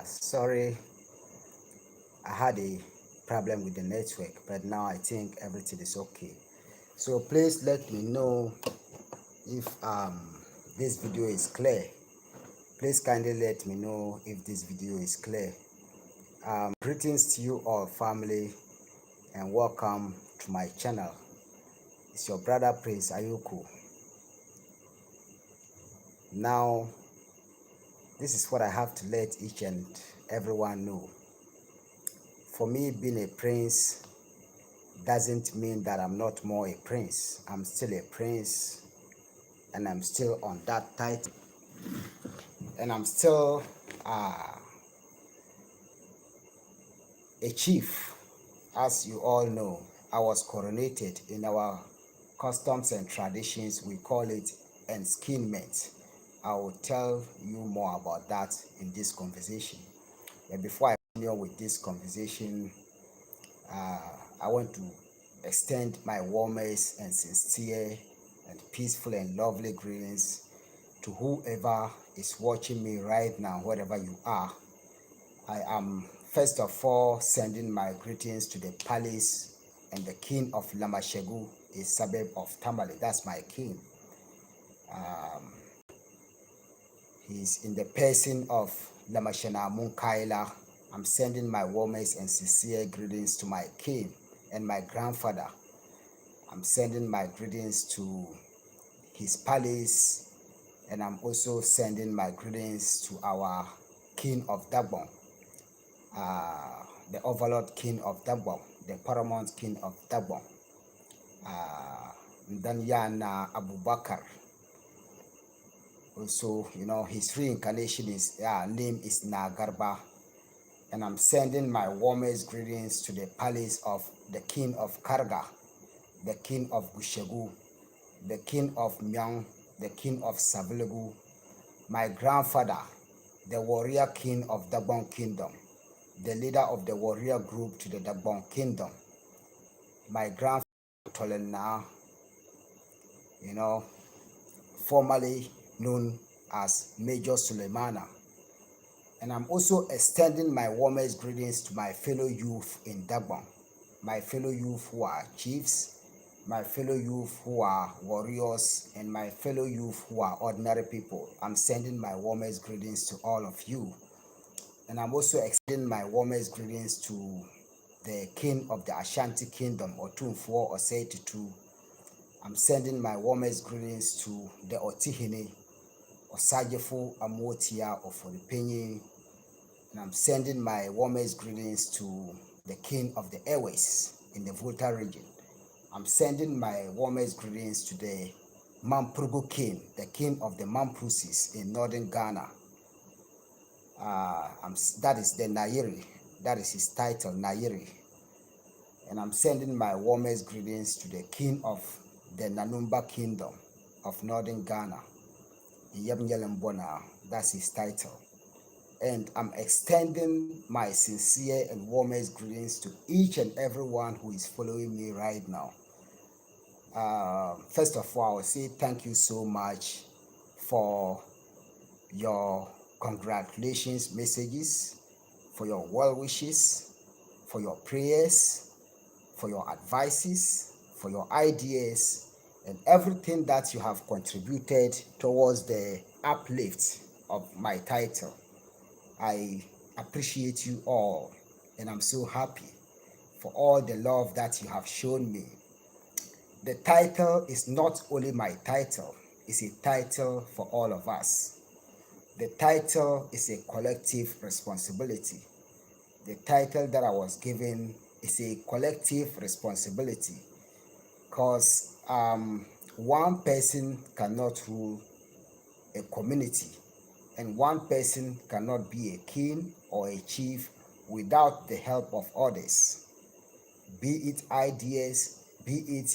Sorry, I had a problem with the network, but now I think everything is okay. So please let me know if this video is clear. Please kindly let me know if this video is clear. Greetings to you all, family, and welcome to my channel. It's your brother Prince Ayuku. Now, this is what I have to let each and everyone know. For me, being a prince doesn't mean that I'm not more a prince. I'm still a prince, and I'm still on that title, and I'm still a chief. As you all know, I was coronated. In our customs and traditions, we call it enskinment. I will tell you more about that in this conversation. But before I continue with this conversation, I want to extend my warmest and sincere and peaceful and lovely greetings to whoever is watching me right now, wherever you are. I am first of all sending my greetings to the palace and the king of Lamashegu, a suburb of Tamale. That's my king. He's in the person of Lamashana Munkaila. I'm sending my warmest and sincere greetings to my king and my grandfather. I'm sending my greetings to his palace, and I'm also sending my greetings to our king of Dagbon, the overlord king of Dagbon, the paramount king of Dagbon, Danyana Abubakar. Also, his reincarnation name is Nagarba. And I'm sending my warmest greetings to the palace of the king of Karga, the king of Gushegu, the king of Myang, the king of Savilegu, my grandfather, the warrior king of Dagbon Kingdom, the leader of the warrior group to the Dagbon Kingdom, my grandfather Tolena, formerly known as Major Suleimana. And I'm also extending my warmest greetings to my fellow youth in Dagbon, my fellow youth who are chiefs, my fellow youth who are warriors, and my fellow youth who are ordinary people. I'm sending my warmest greetings to all of you. And I'm also extending my warmest greetings to the king of the Ashanti Kingdom, Otunfuo Osei. I'm sending my warmest greetings to the Otihini, Osajefo Amotia Oforipenyi. And I'm sending my warmest greetings to the king of the airways in the Volta region. I'm sending my warmest greetings to the Mamprugu king, the king of the Mamprusis in northern Ghana. That is the Nairi. That is his title, Nairi. And I'm sending my warmest greetings to the king of the Nanumba kingdom of northern Ghana, Yebnyelembona. That's his title. And I'm extending my sincere and warmest greetings to each and everyone who is following me right now. First of all, I will say thank you so much for your congratulations messages, for your well wishes, for your prayers, for your advices, for your ideas, and everything that you have contributed towards the uplift of my title. I appreciate you all, and I'm so happy for all the love that you have shown me. The title is not only my title, it's a title for all of us. The title is a collective responsibility. The title that I was given is a collective responsibility, because one person cannot rule a community, and one person cannot be a king or a chief without the help of others, be it ideas, be it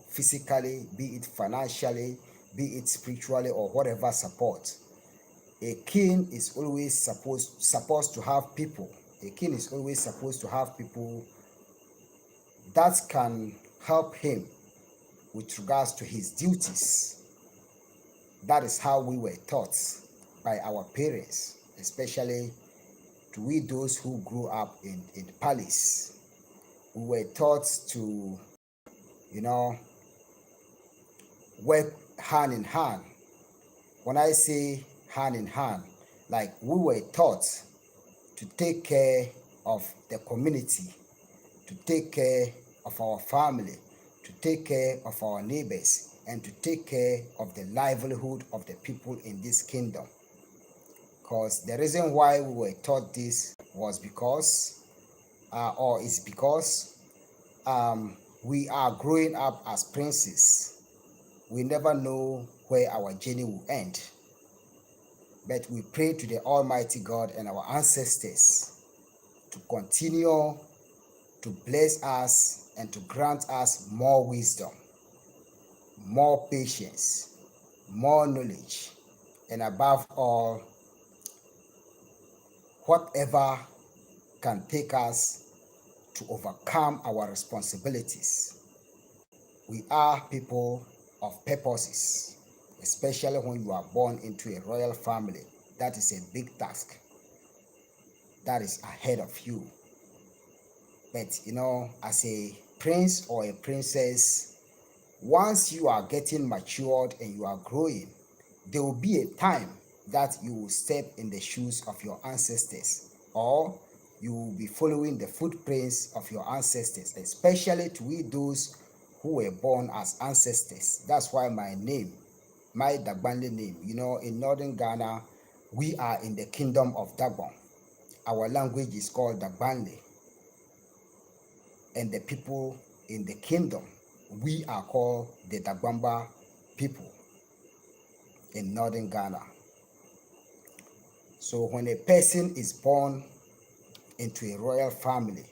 physically, be it financially, be it spiritually, or whatever support. A king is always supposed to have people. A king is always supposed to have people that can help him with regards to his duties. That is how we were taught by our parents, especially to we those who grew up in the palace. We were taught to, you know, work hand in hand. When I say hand in hand, like we were taught to take care of the community, to take care of our family, to take care of our neighbors, and to take care of the livelihood of the people in this kingdom. Because the reason why we were taught this was because, or is because, we are growing up as princes. We never know where our journey will end. But we pray to the Almighty God and our ancestors to continue to bless us and to grant us more wisdom, more patience, more knowledge, and above all, whatever can take us to overcome our responsibilities. We are people of purposes, especially when you are born into a royal family. That is a big task that is ahead of you. But as a prince or a princess, once you are getting matured and you are growing, there will be a time that you will step in the shoes of your ancestors, or you will be following the footprints of your ancestors, especially to we those who were born as ancestors. That's why my Dagbanle name, in northern Ghana, we are in the kingdom of Dagbon. Our language is called Dagbanle. And the people in the kingdom, we are called the Dagbamba people in northern Ghana. So when a person is born into a royal family,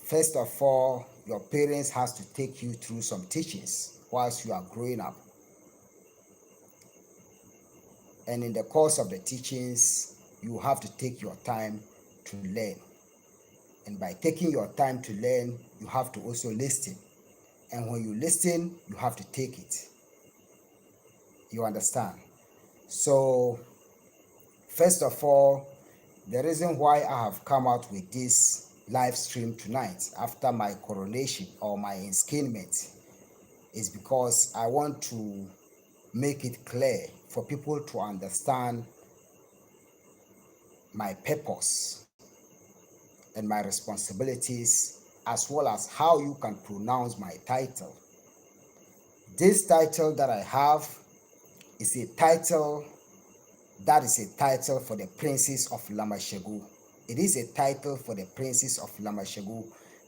first of all, your parents has to take you through some teachings whilst you are growing up. And in the course of the teachings, you have to take your time to learn. And by taking your time to learn, you have to also listen. And when you listen, you have to take it. You understand? So, first of all, the reason why I have come out with this live stream tonight after my coronation or my inskinment is because I want to make it clear for people to understand my purpose and my responsibilities, as well as how you can pronounce my title. This title that I have is a title for the princes of Lamashegu. It is a title for the princes of Lamashegu.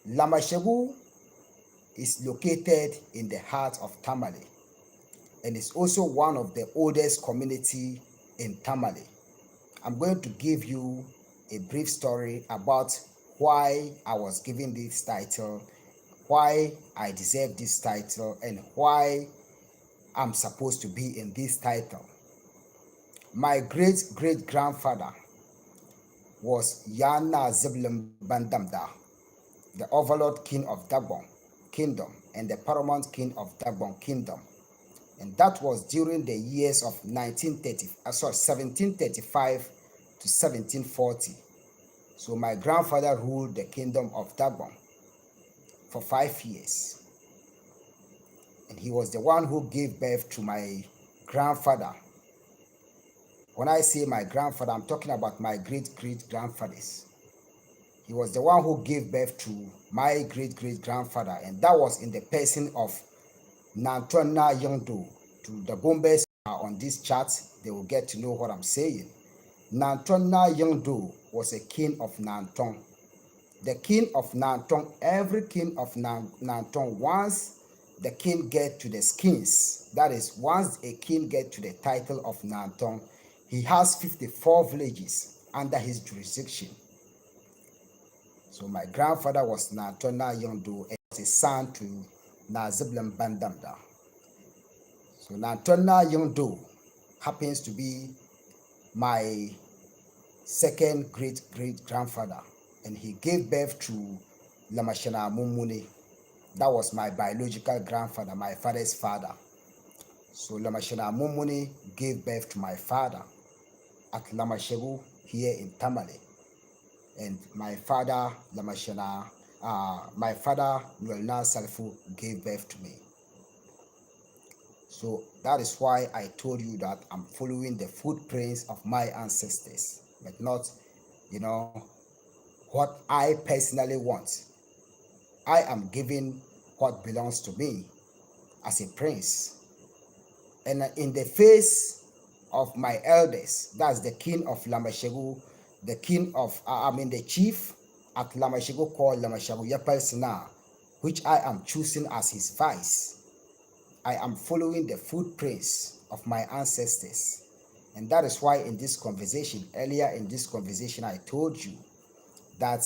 Lamashegu is located in the heart of Tamale and is also one of the oldest community in Tamale. I'm going to give you a brief story about why I was given this title, why I deserve this title, and why I'm supposed to be in this title. My great-great-grandfather was Yana Zebulun Bandamda, the overlord king of Dagbon Kingdom and the paramount king of Dagbon Kingdom. And that was during the years of 1735 to 1740. So my grandfather ruled the kingdom of Dagbon for 5 years. And he was the one who gave birth to my grandfather. When I say my grandfather, I'm talking about my great-great-grandfathers. He was the one who gave birth to my great-great-grandfather, and that was in the person of Nantona Yondo. To the Bombers on this chart, they will get to know what I'm saying. Nantona Yondo was a king of Nanton. The king of Nanton, every king of Nanton, once the king get to the skins, that is, once a king get to the title of Nanton, he has 54 villages under his jurisdiction. So my grandfather was Nantona Yondo and was a son to Naziblam Bandamda. So Nantona Yondo happens to be my second great-great-grandfather, and he gave birth to Lamashana Mumuni. That was my biological grandfather, my father's father. So Lamashana Mumuni gave birth to my father at Lamashegu here in Tamale. and my father my father Wulana Salfu gave birth to me. So that is why I told you that I'm following the footprints of my ancestors, but not, you know, what I personally want. I am giving what belongs to me as a prince. And in the face of my elders, that's the king of Lamashegu, the king of, the chief at Lamashegu called Lamashegu Yepalsi, which I am choosing as his vice. I am following the footprints of my ancestors. And that is why in this conversation, earlier in this conversation, I told you that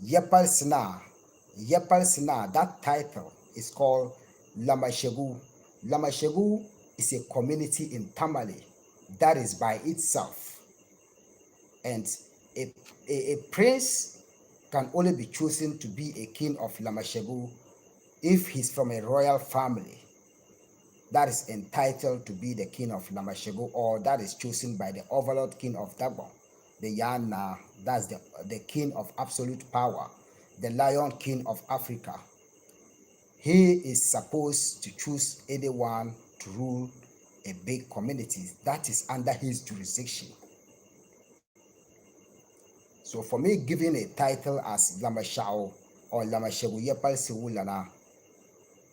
Yepalsi, that title is called Lamashegu. Lamashegu is a community in Tamale that is by itself. And a prince can only be chosen to be a king of Lamashegu if he's from a royal family that is entitled to be the king of Lamashegu, or that is chosen by the overlord king of Dagon, the Yana, that's the king of absolute power, the lion king of Africa. He is supposed to choose anyone to rule a big community that is under his jurisdiction. So for me, giving a title as Lamashao or Lamashegu Yepalsi Wulana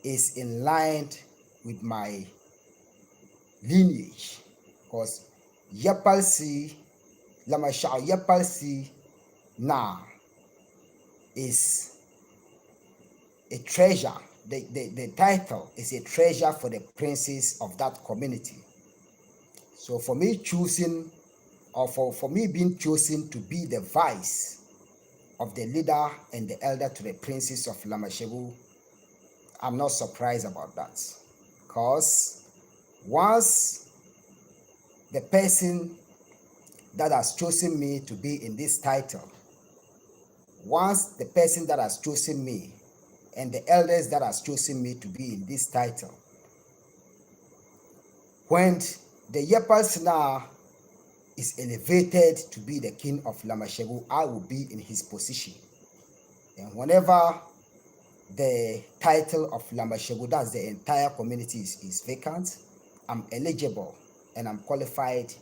is in line with my lineage, because Yepalsi, Lamashao Yepalsi now is a treasure. The title is a treasure for the princes of that community. So for me choosing, or for me being chosen to be the vice of the leader and the elder to the princes of Lamashegu, I'm not surprised about that. Because once the person that has chosen me to be in this title, once the person that has chosen me and the elders that has chosen me to be in this title, when the Yepalsi now is elevated to be the king of Lamashegu, I will be in his position. And whenever the title of Lamashegu, that's the entire community, is vacant, I'm eligible and I'm qualified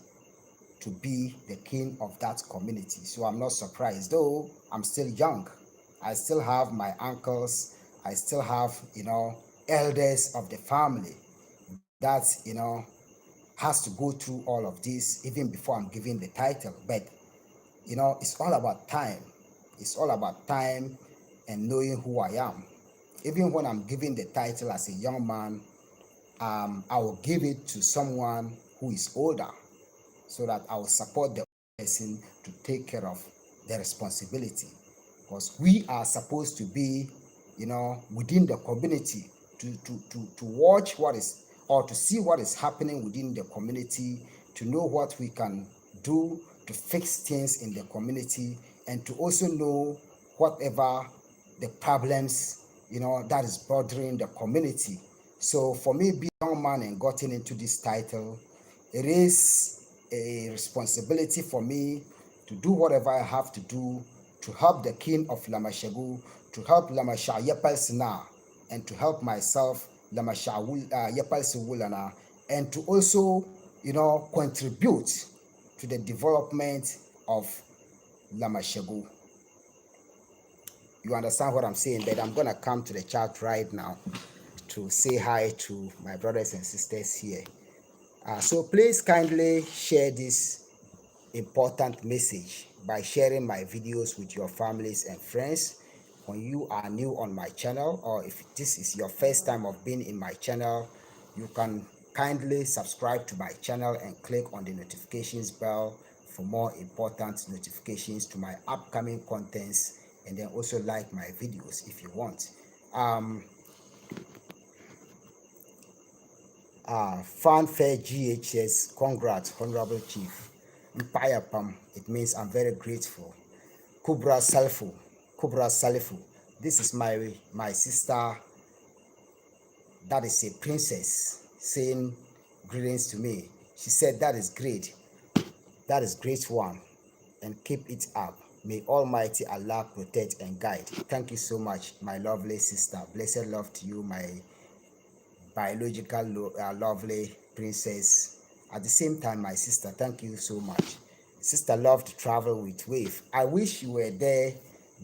to be the king of that community. So I'm not surprised, though I'm still young. I still have my uncles, I still have, elders of the family that, has to go through all of this even before I'm given the title. But, it's all about time. It's all about time and knowing who I am. Even when I'm given the title as a young man, I will give it to someone who is older, so that I will support the person to take care of the responsibility. Because we are supposed to be, within the community to watch what is, or to see what is happening within the community, to know what we can do to fix things in the community, and to also know whatever the problems, that is bothering the community. So for me, being a young man and gotten into this title, it is a responsibility for me to do whatever I have to do to help the king of Lamashegu, to help Lamashao Yepalsi, and to help myself, Lamashao Yepalsi Wulana, and to also, contribute to the development of Lamashegu. You understand what I'm saying? But I'm gonna come to the chat right now to say hi to my brothers and sisters here. So please kindly share this important message by sharing my videos with your families and friends. When you are new on my channel, or if this is your first time of being in my channel, you can kindly subscribe to my channel and click on the notifications bell for more important notifications to my upcoming contents, and then also like my videos if you want. Fanfare GHS, congrats, Honorable Chief. Mpaya Pam, it means I'm very grateful. Kubra Salifu, this is my sister, that is a princess, saying greetings to me. She said that is great one. and keep it up. May Almighty Allah protect and guide. Thank you so much, my lovely sister. Blessed love to you, my biological lovely princess. At the same time, my sister, thank you so much. Sister love to travel with wave. I wish you were there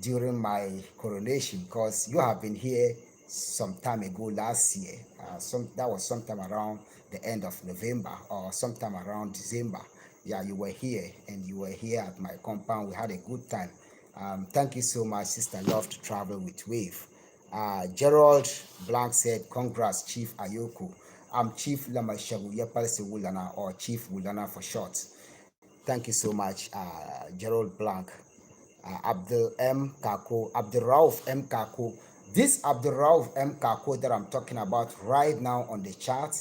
during my coronation, because you have been here some time ago last year. That was sometime around the end of November or sometime around December. Yeah, you were here, and you were here at my compound. We had a good time. Thank you so much, sister love to travel with wave. Gerald Blank said, congrats, Chief Ayoko. I'm Chief Lamashegu, Yepalsi Wulana, or Chief Wulana for short. Thank you so much, Gerald Blank. Abdul M. Kako, Abdul Rauf M. Kako. This Abdul Rauf M. Kako that I'm talking about right now on the chart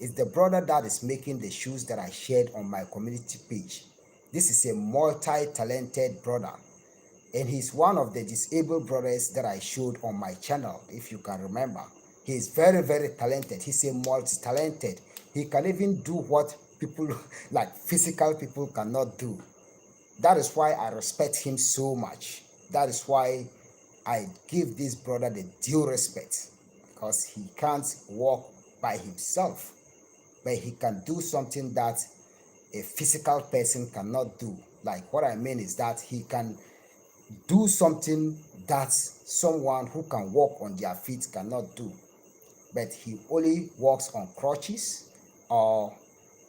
is the brother that is making the shoes that I shared on my community page. This is a multi-talented brother, and he's one of the disabled brothers that I showed on my channel, if you can remember. He's very, very talented. He's a multi-talented. He can even do what people like physical people cannot do. That is why I respect him so much. That is why I give this brother the due respect, because he can't walk by himself, but he can do something that a physical person cannot do. Like, what I mean is that he can do something that someone who can walk on their feet cannot do, but he only walks on crutches, or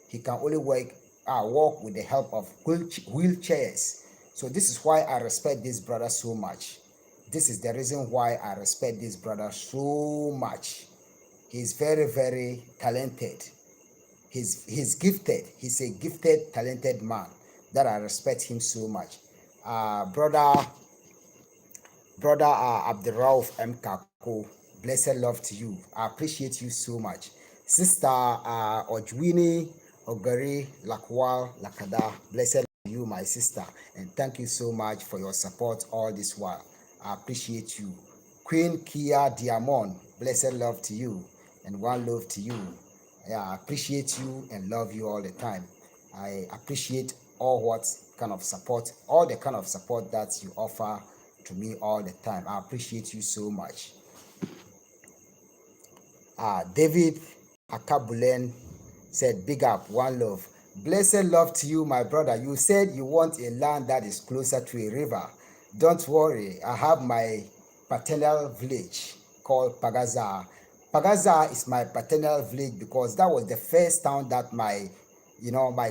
he can only walk with the help of wheelchairs. So this is why I respect this brother so much. This is the reason why I respect this brother so much. He's very, very talented. He's gifted. He's a gifted, talented man that I respect him so much. Brother Abdurrauf M. Kako, blessed love to you. I appreciate you so much. Sister Ojwini Ogari Lakwal Lakada, blessed love to you, my sister, and thank you so much for your support all this while. I appreciate you. Queen Kia Diamond, blessed love to you, and one love to you. Yeah, I appreciate you and love you all the time. I appreciate all the kind of support that you offer to me all the time. I appreciate you so much. David Akabulen said, big up, one love. Blessed love to you, my brother. You said you want a land that is closer to a river. Don't worry, I have my paternal village called Pagaza. Pagaza is my paternal village because that was the first town that my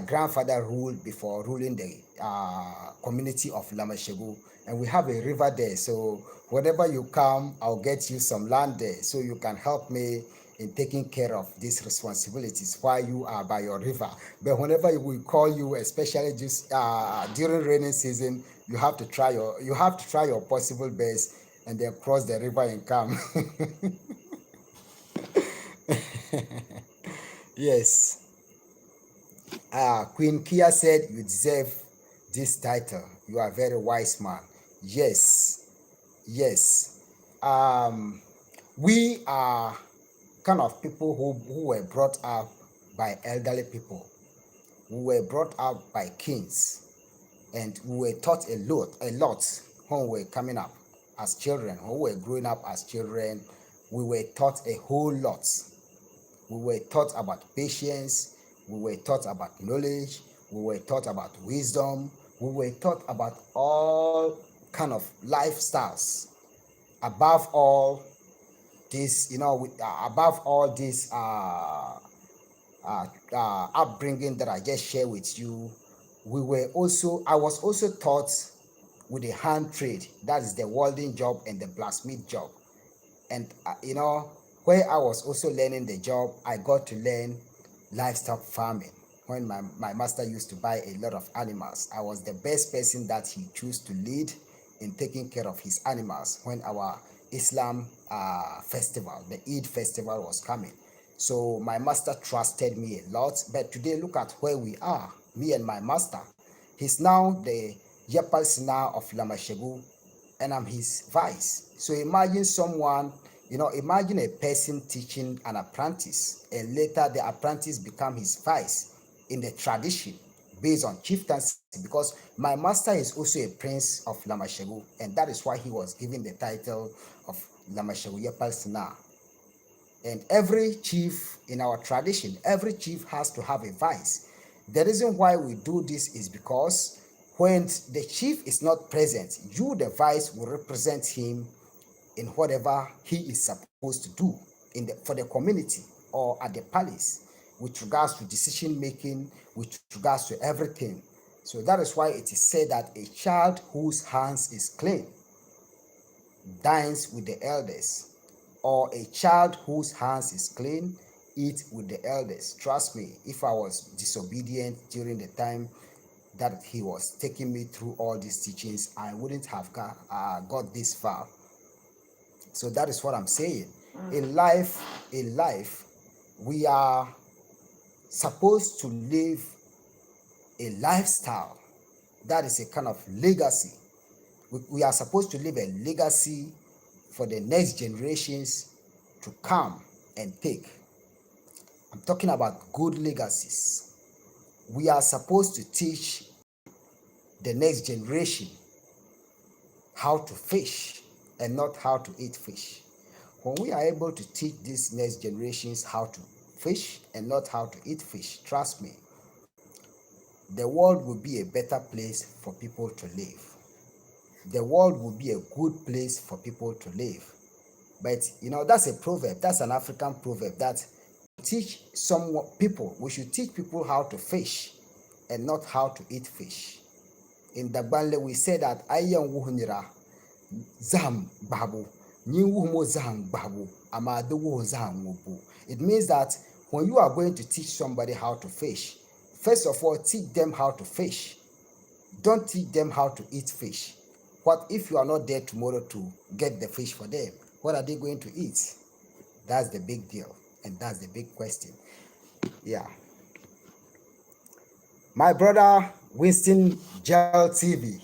grandfather ruled before ruling the community of Lamashegu, and we have a river there. So whenever you come, I'll get you some land there so you can help me in taking care of these responsibilities while you are by your river. But whenever we call you, especially just during rainy season, you have to try your possible best and then cross the river and come. Yes. Queen Kia said, you deserve this title. You are a very wise man. Yes. We are kind of people who were brought up by elderly people. We were brought up by kings, and we were taught a lot when we were coming up as children. When we were growing up as children, we were taught a whole lot. We were taught about patience. We were taught about knowledge. We were taught about wisdom. We were taught about all kind of lifestyles. Above all this, upbringing that I just shared with you, I was also taught with the hand trade. That is the welding job and the blacksmith job. And where I was also learning the job, I got to learn livestock farming. When my master used to buy a lot of animals, I was the best person that he chose to lead in taking care of his animals when our Islam festival, the Eid festival, was coming. So my master trusted me a lot. But today, look at where we are, me and my master. He's now the Yepalsi of Lamashegu, and I'm his vice. So imagine imagine a person teaching an apprentice, and later the apprentice become his vice in the tradition. based on chieftaincy, because my master is also a prince of Lamashegu, and that is why he was given the title of Lamashegu Yepalsi. And every chief in our tradition, every chief has to have a vice. The reason why we do this is because when the chief is not present, you, the vice, will represent him in whatever he is supposed to do for the community or at the palace, with regards to decision making, with regards to everything. So that is why it is said that a child whose hands is clean dines with the elders, or a child whose hands is clean eat with the elders. Trust me, if I was disobedient during the time that he was taking me through all these teachings, I wouldn't have got this far. So that is what I'm saying. In life, we are supposed to live a lifestyle that is a kind of legacy. We are supposed to leave a legacy for the next generations to come and take. I'm talking about good legacies. We are supposed to teach the next generation how to fish and not how to eat fish. When we are able to teach these next generations how to fish and not how to eat fish, trust me, the world will be a better place for people to live. The world will be a good place for people to live. But that's a proverb, that's an African proverb, that teach some people, we should teach people how to fish and not how to eat fish. In Dagbale, we say that ayan wuhunira zam babu, nyi wuhumo zam babu, amadu wuhu zam wubu. It means that when you are going to teach somebody how to fish, first of all, teach them how to fish. Don't teach them how to eat fish. What if you are not there tomorrow to get the fish for them? What are they going to eat? That's the big deal, and that's the big question. Yeah. My brother Winston Gel TV,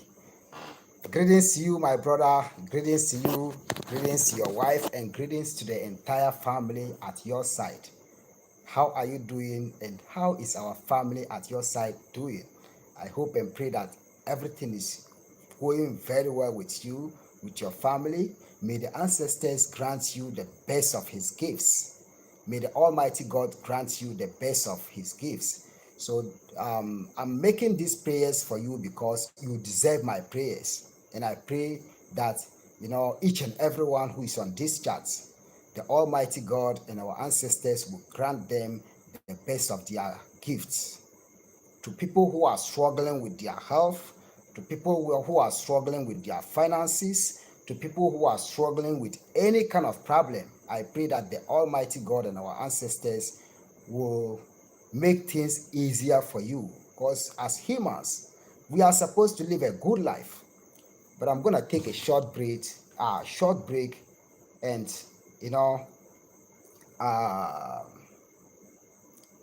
greetings to you, my brother. Greetings to you, greetings to your wife, and greetings to the entire family at your side. How are you doing, and how is our family at your side doing? I hope and pray that everything is going very well with you, with your family. May the ancestors grant you the best of his gifts. May the Almighty God grant you the best of his gifts. So I'm making these prayers for you because you deserve my prayers. And I pray that, each and everyone who is on this chat, the Almighty God and our ancestors will grant them the best of their gifts. To people who are struggling with their health, to people who are struggling with their finances, to people who are struggling with any kind of problem, I pray that the Almighty God and our ancestors will make things easier for you. Because as humans, we are supposed to live a good life. But I'm going to take a short break, and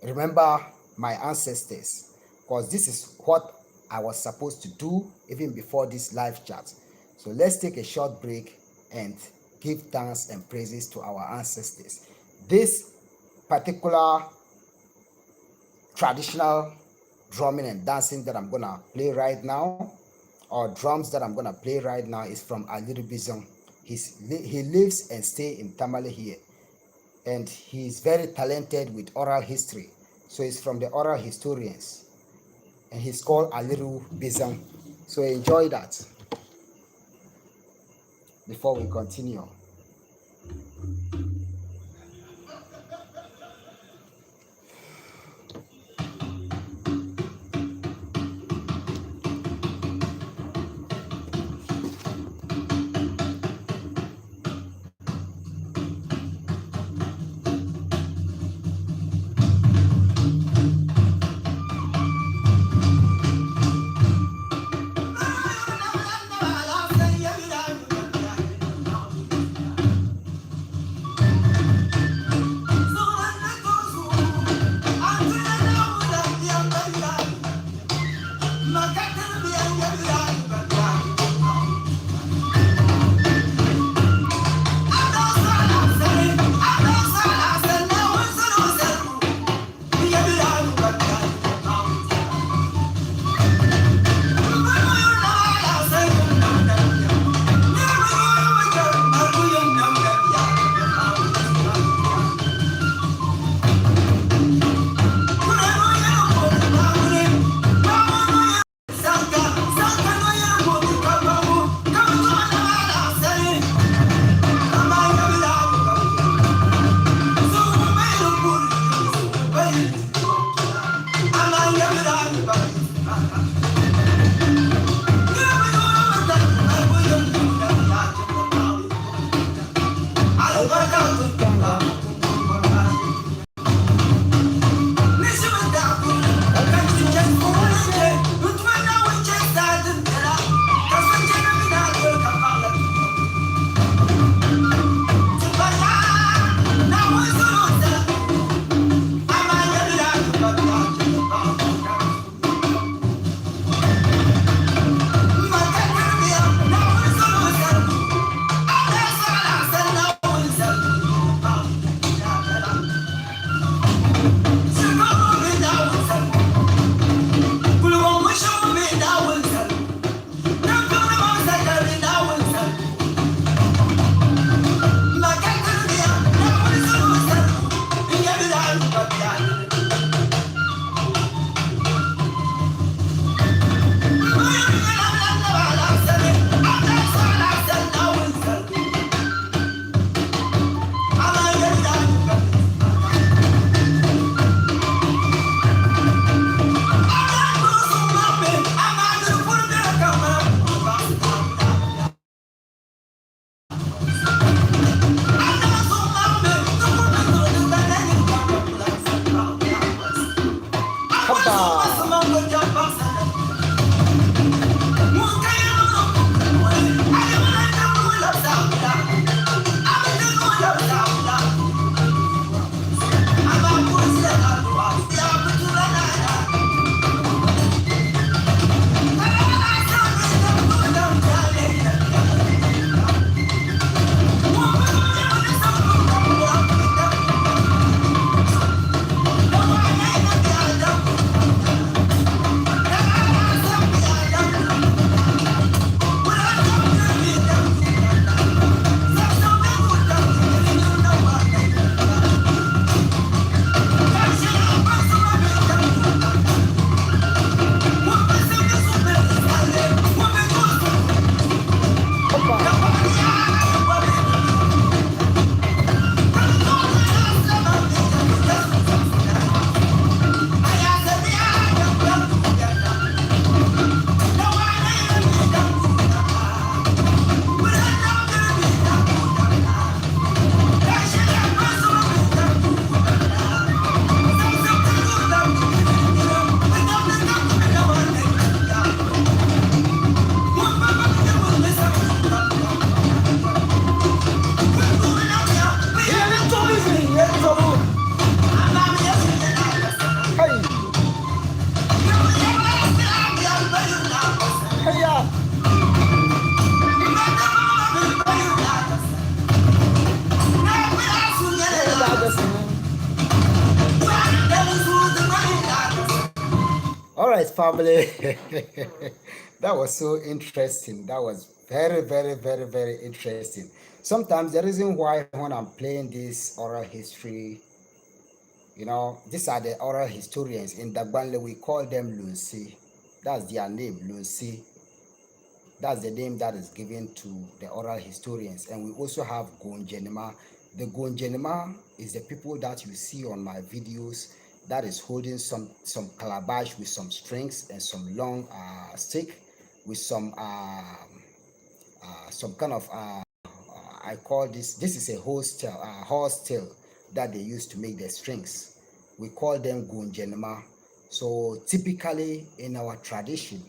remember my ancestors, because this is what I was supposed to do even before this live chat. So let's take a short break and give thanks and praises to our ancestors. This particular traditional drumming and dancing that I'm gonna play right now, or drums that I'm gonna play right now, is from Aliru Bizon. He lives and stays in Tamale here, and he's very talented with oral history. So he's from the oral historians, and he's called Aliru Bizon. So enjoy that before we continue. family. That was so interesting. That was very, very, very, very interesting. Sometimes the reason why when I'm playing this oral history, these are the oral historians in Dagbanle. We call them Lunsi. That's their name, Lunsi. That's the name that is given to the oral historians. And we also have Gonjenema. The Gonjenema is the people that you see on my videos that is holding some calabash with some strings and some long stick with some kind of I call this is a horse tail that they use to make the strings. We call them Gunjenema. So typically in our tradition,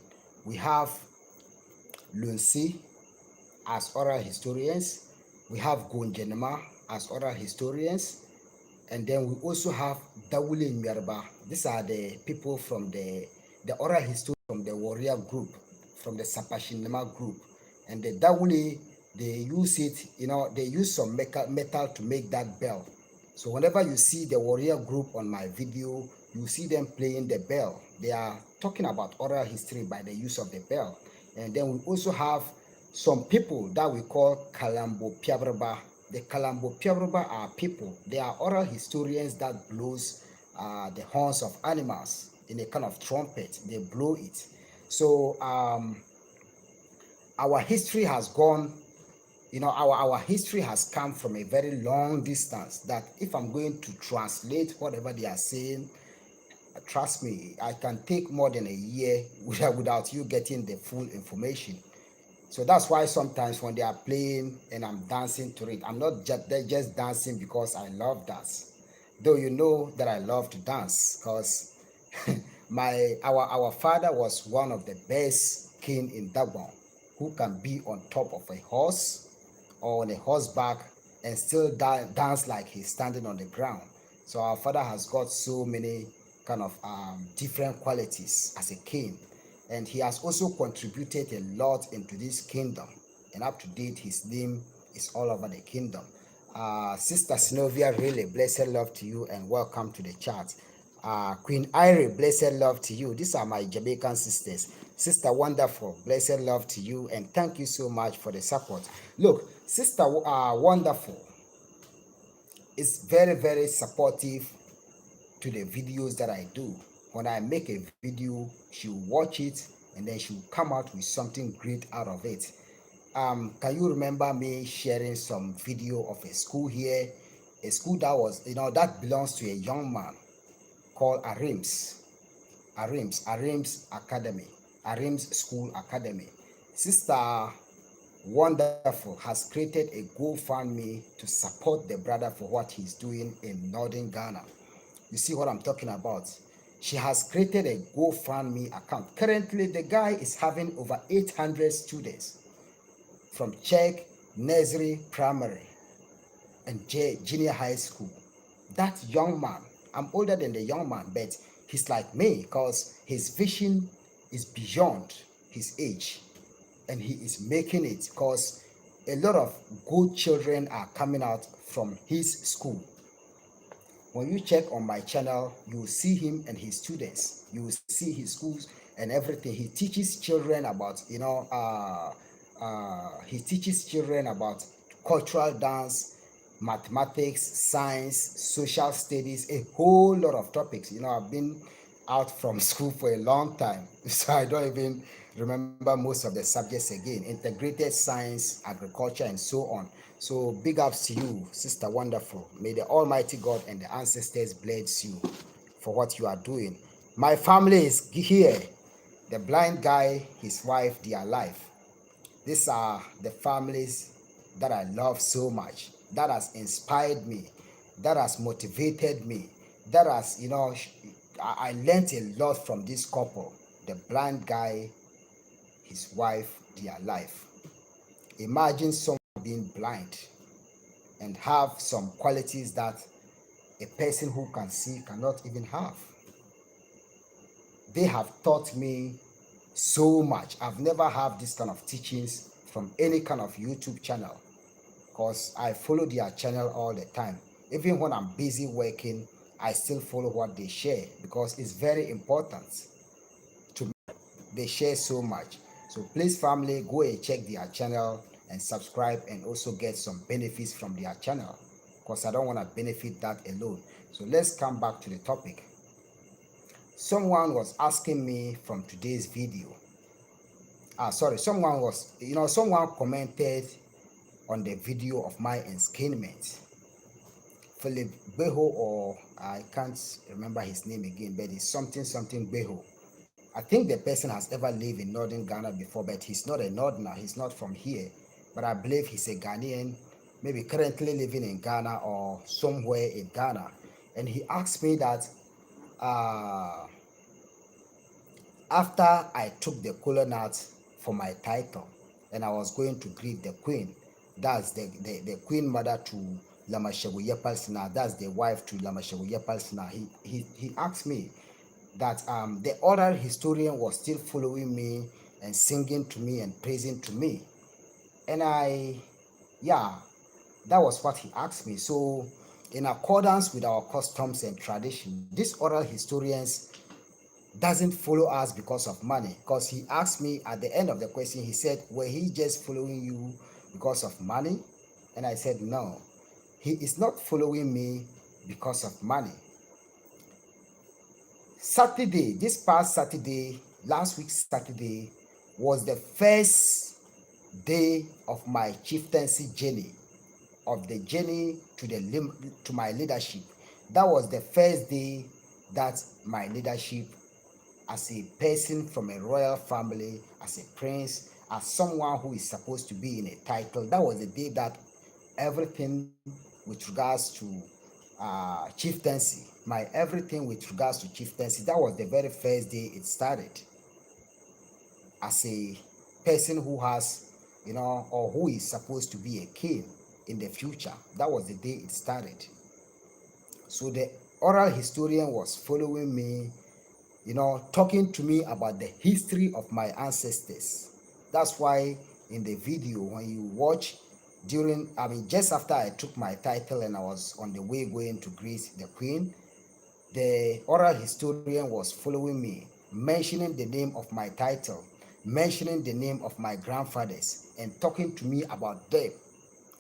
we have Lunsi as oral historians, we have Gonjenema as oral historians, and then we also have Dawule Nyarba. These are the people from the oral history from the warrior group, from the Sapashinema group. And the Dawule, they use it, they use some metal to make that bell. So whenever you see the warrior group on my video, you see them playing the bell. They are talking about oral history by the use of the bell. And then we also have some people that we call Kalambo Piabraba. The Kalambo Piabraba are people. They are oral historians that blows the horns of animals in a kind of trumpet. They blow it. So our history has gone, our history has come from a very long distance that if I'm going to translate whatever they are saying, trust me, I can take more than a year without you getting the full information. So that's why sometimes when they are playing and I'm dancing to it, I'm not just dancing because I love dance. Though you know that I love to dance because our father was one of the best king in Dagon who can be on top of a horse or on a horseback and still dance like he's standing on the ground. So our father has got so many kind of different qualities as a king, and he has also contributed a lot into this kingdom. And up to date, his name is all over the kingdom. Sister Sinovia, really blessed love to you and welcome to the chat. Queen Irie, blessed love to you. These are my Jamaican sisters. Sister Wonderful, blessed love to you and thank you so much for the support. Look, Sister Wonderful is very, very supportive to the videos that I do. When I make a video, she'll watch it and then she'll come out with something great out of it. Can you remember me sharing some video of a school here? A school that was, that belongs to a young man called Arims Academy, Arims School Academy. Sister Wonderful has created a GoFundMe to support the brother for what he's doing in northern Ghana. You see what I'm talking about? She has created a GoFundMe account. Currently, the guy is having over 800 students from check, nursery, primary, and junior high school. That young man, I'm older than the young man, but he's like me because his vision is beyond his age. And he is making it because a lot of good children are coming out from his school. When you check on my channel, you will see him and his students. You will see his schools and everything. He teaches children about, he teaches children about cultural dance, mathematics, science, social studies, a whole lot of topics. I've been out from school for a long time, so I don't even remember most of the subjects again. Integrated science, agriculture, and so on. So big ups to you, Sister Wonderful. May the Almighty God and the ancestors bless you for what you are doing. My family is here. The blind guy, his wife, they are alive. These are the families that I love so much, that has inspired me, that has motivated me, that has, I learned a lot from this couple. The blind guy, his wife, they are alive. Imagine someone being blind and have some qualities that a person who can see cannot even have. They have taught me so much. I've never had this kind of teachings from any kind of YouTube channel because I follow their channel all the time. Even when I'm busy working, I still follow what they share because it's very important to They share so much. So please, family, go and check their channel and subscribe and also get some benefits from their channel, because I don't want to benefit that alone. So let's come back to the topic. Someone was asking me from today's video. Sorry, someone commented on the video of my enskinment. Philip Beho, or I can't remember his name again, but it's something Beho. I think the person has ever lived in northern Ghana before, but he's not a northerner. He's not from here, but I believe he's a Ghanaian, maybe currently living in Ghana or somewhere in Ghana. And he asked me that uh, after I took the coronat for my title and I was going to greet the queen, that's the queen mother to Lamashegu Yepalsi, that's the wife to Lamashegu Yepalsi. He asked me that the oral historian was still following me and singing to me and praising to me. And yeah, that was what he asked me. So, in accordance with our customs and tradition, these oral historians doesn't follow us because of money. Because he asked me at the end of the question, he said, were he just following you because of money? And I said, no, he is not following me because of money. Saturday, this past Saturday, last week Saturday, was the first day of my chieftaincy journey, of the journey to my leadership. That was the first day that my leadership, as a person from a royal family, as a prince, as someone who is supposed to be in a title, that was the day that everything with regards to chieftaincy, my everything with regards to chieftaincy, that was the very first day it started. As a person who has, or who is supposed to be a king in the future, that was the day it started. So the oral historian was following me, talking to me about the history of my ancestors. That's why in the video, when you watch just after I took my title and I was on the way going to greet the queen, the oral historian was following me, mentioning the name of my title, mentioning the name of my grandfathers, and talking to me about them.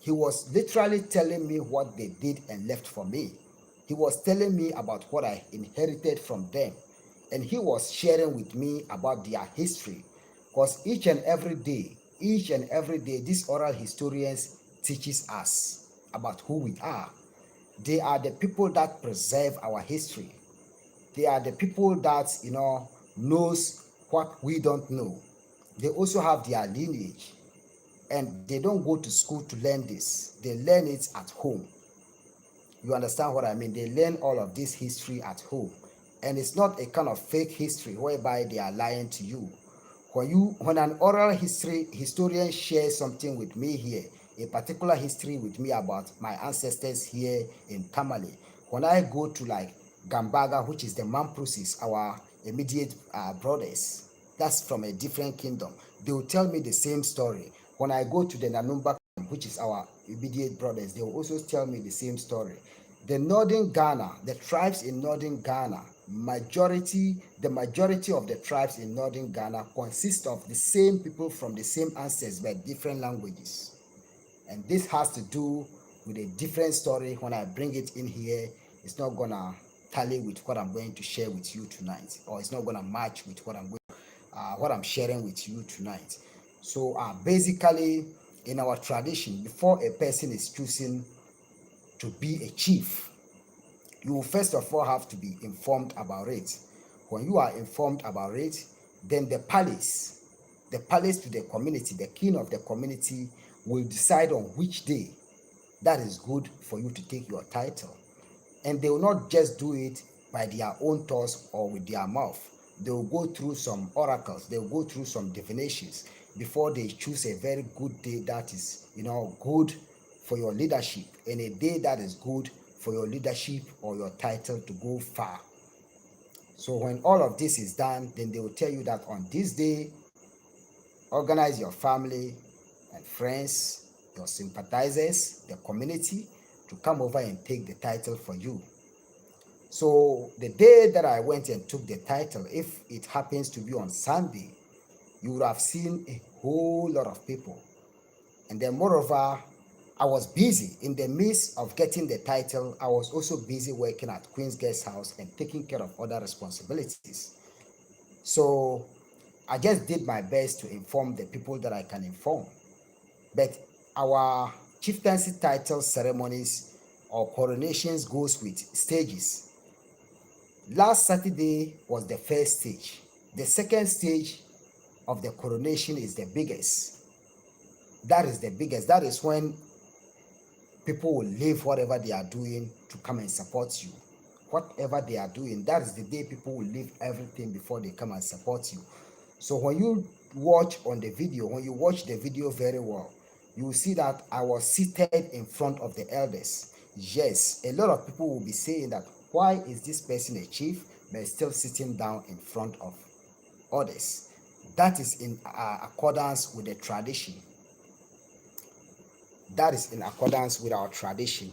He was literally telling me what they did and left for me. He was telling me about what I inherited from them. And he was sharing with me about their history. Because each and every day, these oral historians teaches us about who we are. They are the people that preserve our history. They are the people that, knows what we don't know. They also have their lineage, and they don't go to school to learn this. They learn it at home. You understand what I mean? They learn all of this history at home. And it's not a kind of fake history whereby they are lying to you. When an oral historian shares something with me here, a particular history with me about my ancestors here in Tamale, when I go to like Gambaga, which is the Mamprosis, our immediate brothers, that's from a different kingdom, they will tell me the same story. When I go to the Nanumba, which is our immediate brothers, they will also tell me the same story. The northern Ghana, the tribes in northern Ghana, the majority of the tribes in northern Ghana consist of the same people from the same ancestors but different languages. And this has to do with a different story. When I bring it in here, it's not gonna tally with what I'm going to share with you tonight, or it's not gonna match with what I'm sharing with you tonight. So basically, in our tradition, before a person is choosing to be a chief, you will first of all have to be informed about it. When you are informed about it, then the palace to the community, the king of the community, will decide on which day that is good for you to take your title. And they will not just do it by their own thoughts or with their mouth. They will go through some oracles, they will go through some divinations before they choose a very good day that is, good for your leadership, and a day that is good for your leadership or your title to go far. So when all of this is done, then they will tell you that on this day, organize your family and friends, your sympathizers, the community, to come over and take the title for you. So the day that I went and took the title, if it happens to be on Sunday, you would have seen a whole lot of people. And then moreover, I was busy in the midst of getting the title. I was also busy working at Queen's Guest House and taking care of other responsibilities. So I just did my best to inform the people that I can inform. But our chieftaincy title ceremonies or coronations goes with stages. Last Saturday was the first stage. The second stage of the coronation is the biggest. That is the biggest. That is when people will leave whatever they are doing to come and support you. Whatever they are doing, that is the day people will leave everything before they come and support you. So when you watch on the video, when you watch the video very well, you will see that I was seated in front of the elders. Yes, a lot of people will be saying that why is this person a chief but still sitting down in front of others? That is in accordance with the tradition. That is in accordance with our tradition.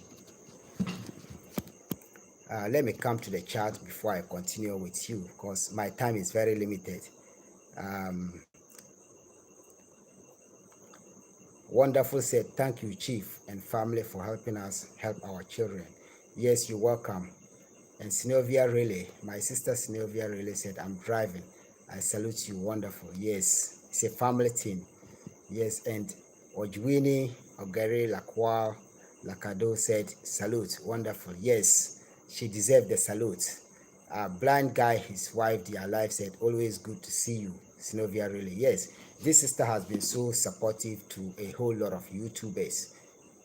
Let me come to the chat before I continue with you because my time is very limited. Wonderful said, thank you, Chief and family, for helping us help our children. Yes, you're welcome. And Synovia Relay, my sister Synovia Relay said, I'm driving. I salute you. Wonderful. Yes, it's a family team. Yes, and Ojwini Ogere Lakwal Lakado said, salute. Wonderful. Yes, she deserved the salute. Blind guy, his wife, their life said, always good to see you, Synovia Relay. Yes, this sister has been so supportive to a whole lot of YouTubers.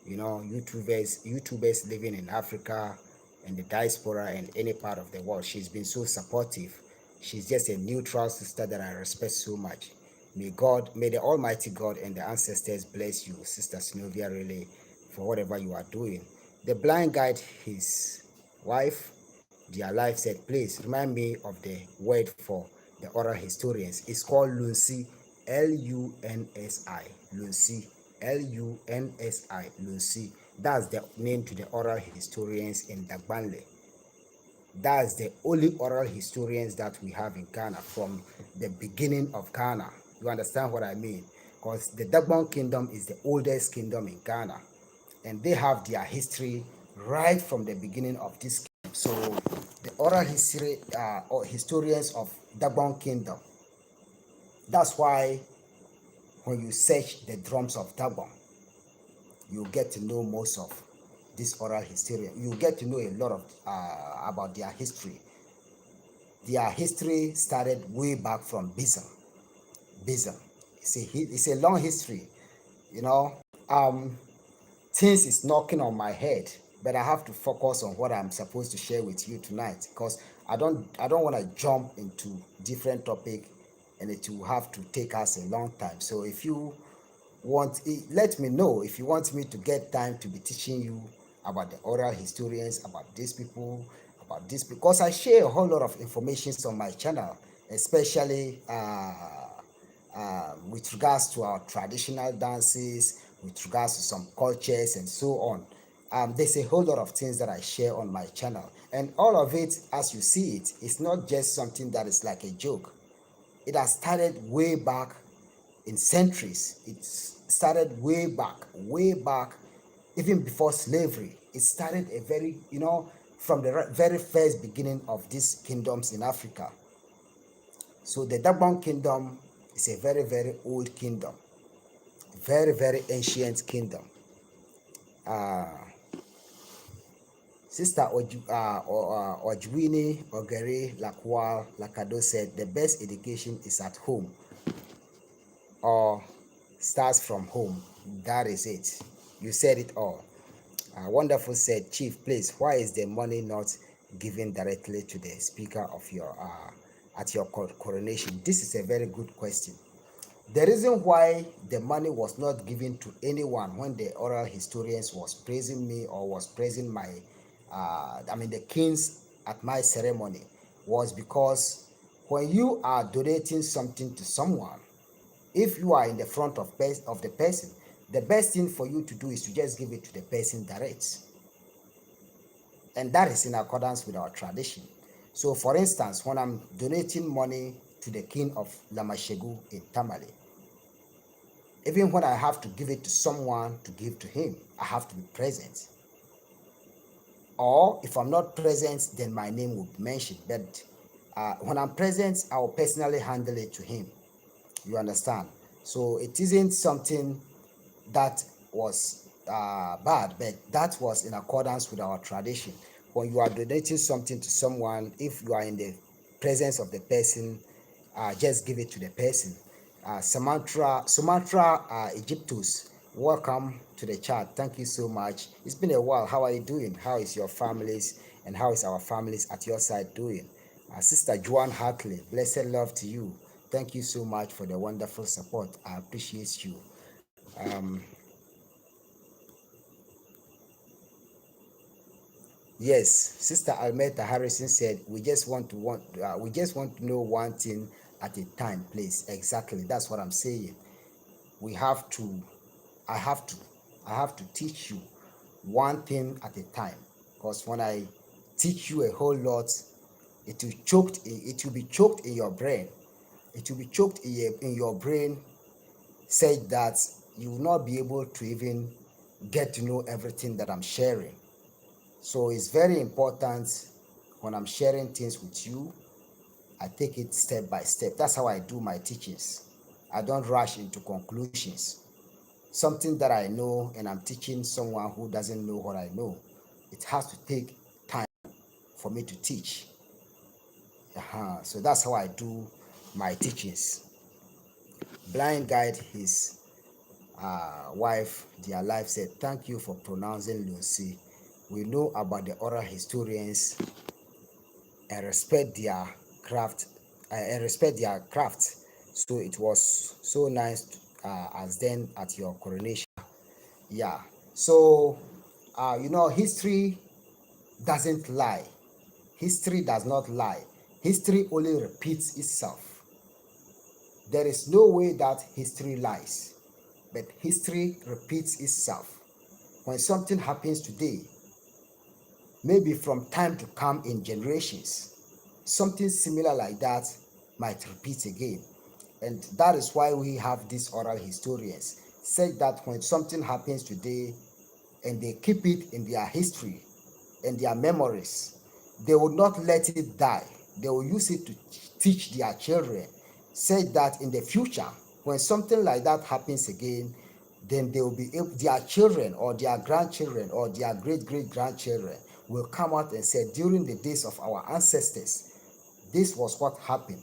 You know, YouTubers living in Africa and the diaspora and any part of the world. She's been so supportive. She's just a neutral sister that I respect so much. May the Almighty God and the ancestors bless you, Sister Synovia Relay, for whatever you are doing. The blind guide, his wife, their life said, please remind me of the word for the oral historians. It's called Lunsi, Lunsi, Lunsi, Lunsi, Lunsi. That's the name to the oral historians in Dagbanle. That's the only oral historians that we have in Ghana from the beginning of Ghana. You understand what I mean? Because the Dagbon kingdom is the oldest kingdom in Ghana, and they have their history right from the beginning of this kingdom. So the oral history or historians of Dagbon kingdom, that's why when you search the drums of Dagbon, you get to know most of this oral history. You get to know a lot of about their history. Their history started way back from Bizan. It's a long history, you know. Things is knocking on my head, but I have to focus on what I'm supposed to share with you tonight because I don't want to jump into different topic and it will have to take us a long time. So if you want, let me know if you want me to get time to be teaching you about the oral historians, about these people, about this, because I share a whole lot of information on my channel, especially with regards to our traditional dances, with regards to some cultures and so on. There's a whole lot of things that I share on my channel, and all of it, as you see it, is not just something that is like a joke. It has started way back in centuries. It started way back, even before slavery. It started a very, from the very first beginning of these kingdoms in Africa. So the Dagbon kingdom is a very, very old kingdom, very, very ancient kingdom. Sister Ojwini Ogere Lakwal Lakado said the best education is at home or starts from home. That is it. You said it all. Wonderful said, Chief, please, why is the money not given directly to the speaker of your at your coronation? This is a very good question. The reason why the money was not given to anyone when the oral historians was praising me or was praising my, the kings at my ceremony, was because when you are donating something to someone, if you are in the front of the person, the best thing for you to do is to just give it to the person direct. And that is in accordance with our tradition. So for instance, when I'm donating money to the king of Lamashegu in Tamale. Even when I have to give it to someone to give to him, I have to be present. Or if I'm not present, then my name will be mentioned. But when I'm present, I will personally handle it to him. You understand? So it isn't something that was bad, but that was in accordance with our tradition. When you are donating something to someone, if you are in the presence of the person, just give it to the person. Sumatra Egyptus, welcome to the chat. Thank you so much. It's been a while. How are you doing? How is your families and how is our families at your side doing? Sister Joan Hartley, blessed love to you. Thank you so much for the wonderful support. I appreciate you. Um, yes, Sister Almeta Harrison said we just want to know one thing at a time, please. Exactly, that's what I'm saying. We have to, I have to, I have to teach you one thing at a time. Because when I teach you a whole lot, it will be choked in your brain. It will be choked in your brain, said that you will not be able to even get to know everything that I'm sharing. So it's very important when I'm sharing things with you, I take it step by step. That's how I do my teachings. I don't rush into conclusions. Something that I know and I'm teaching someone who doesn't know what I know, it has to take time for me to teach. So that's how I do my teachings. Blind Guide, his wife, their life, said, "Thank you for pronouncing Lucy. We know about the oral historians and respect their craft So it was so nice as then at your coronation." Yeah. So history doesn't lie. History does not lie. History only repeats itself. There is no way that history lies, but history repeats itself. When something happens today, maybe from time to come in generations, something similar like that might repeat again. And that is why we have these oral historians say that when something happens today and they keep it in their history and their memories, they will not let it die. They will use it to teach their children. Say that in the future, when something like that happens again, then they will be able, their children or their grandchildren or their great grandchildren will come out and say, during the days of our ancestors, this was what happened.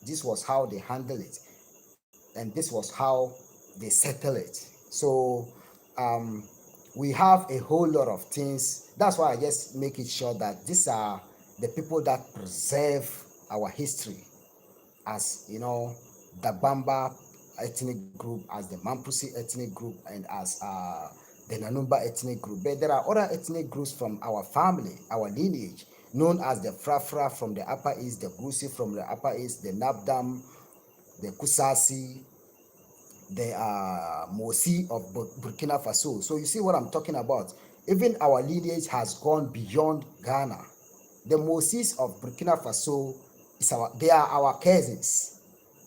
This was how they handled it, and this was how they settle it. So um, we have a whole lot of things. That's why I just make it sure that these are the people that preserve our history, as the Bamba ethnic group, as the Mampusi ethnic group, and as the Nanumba ethnic group. But there are other ethnic groups from our family, our lineage, known as the Frafra from the Upper East, the Gusi from the Upper East, the Nabdam, the Kusasi, the Mosi of Burkina Faso. So you see what I'm talking about. Even our lineage has gone beyond Ghana. The Mosis of Burkina Faso they are our cousins.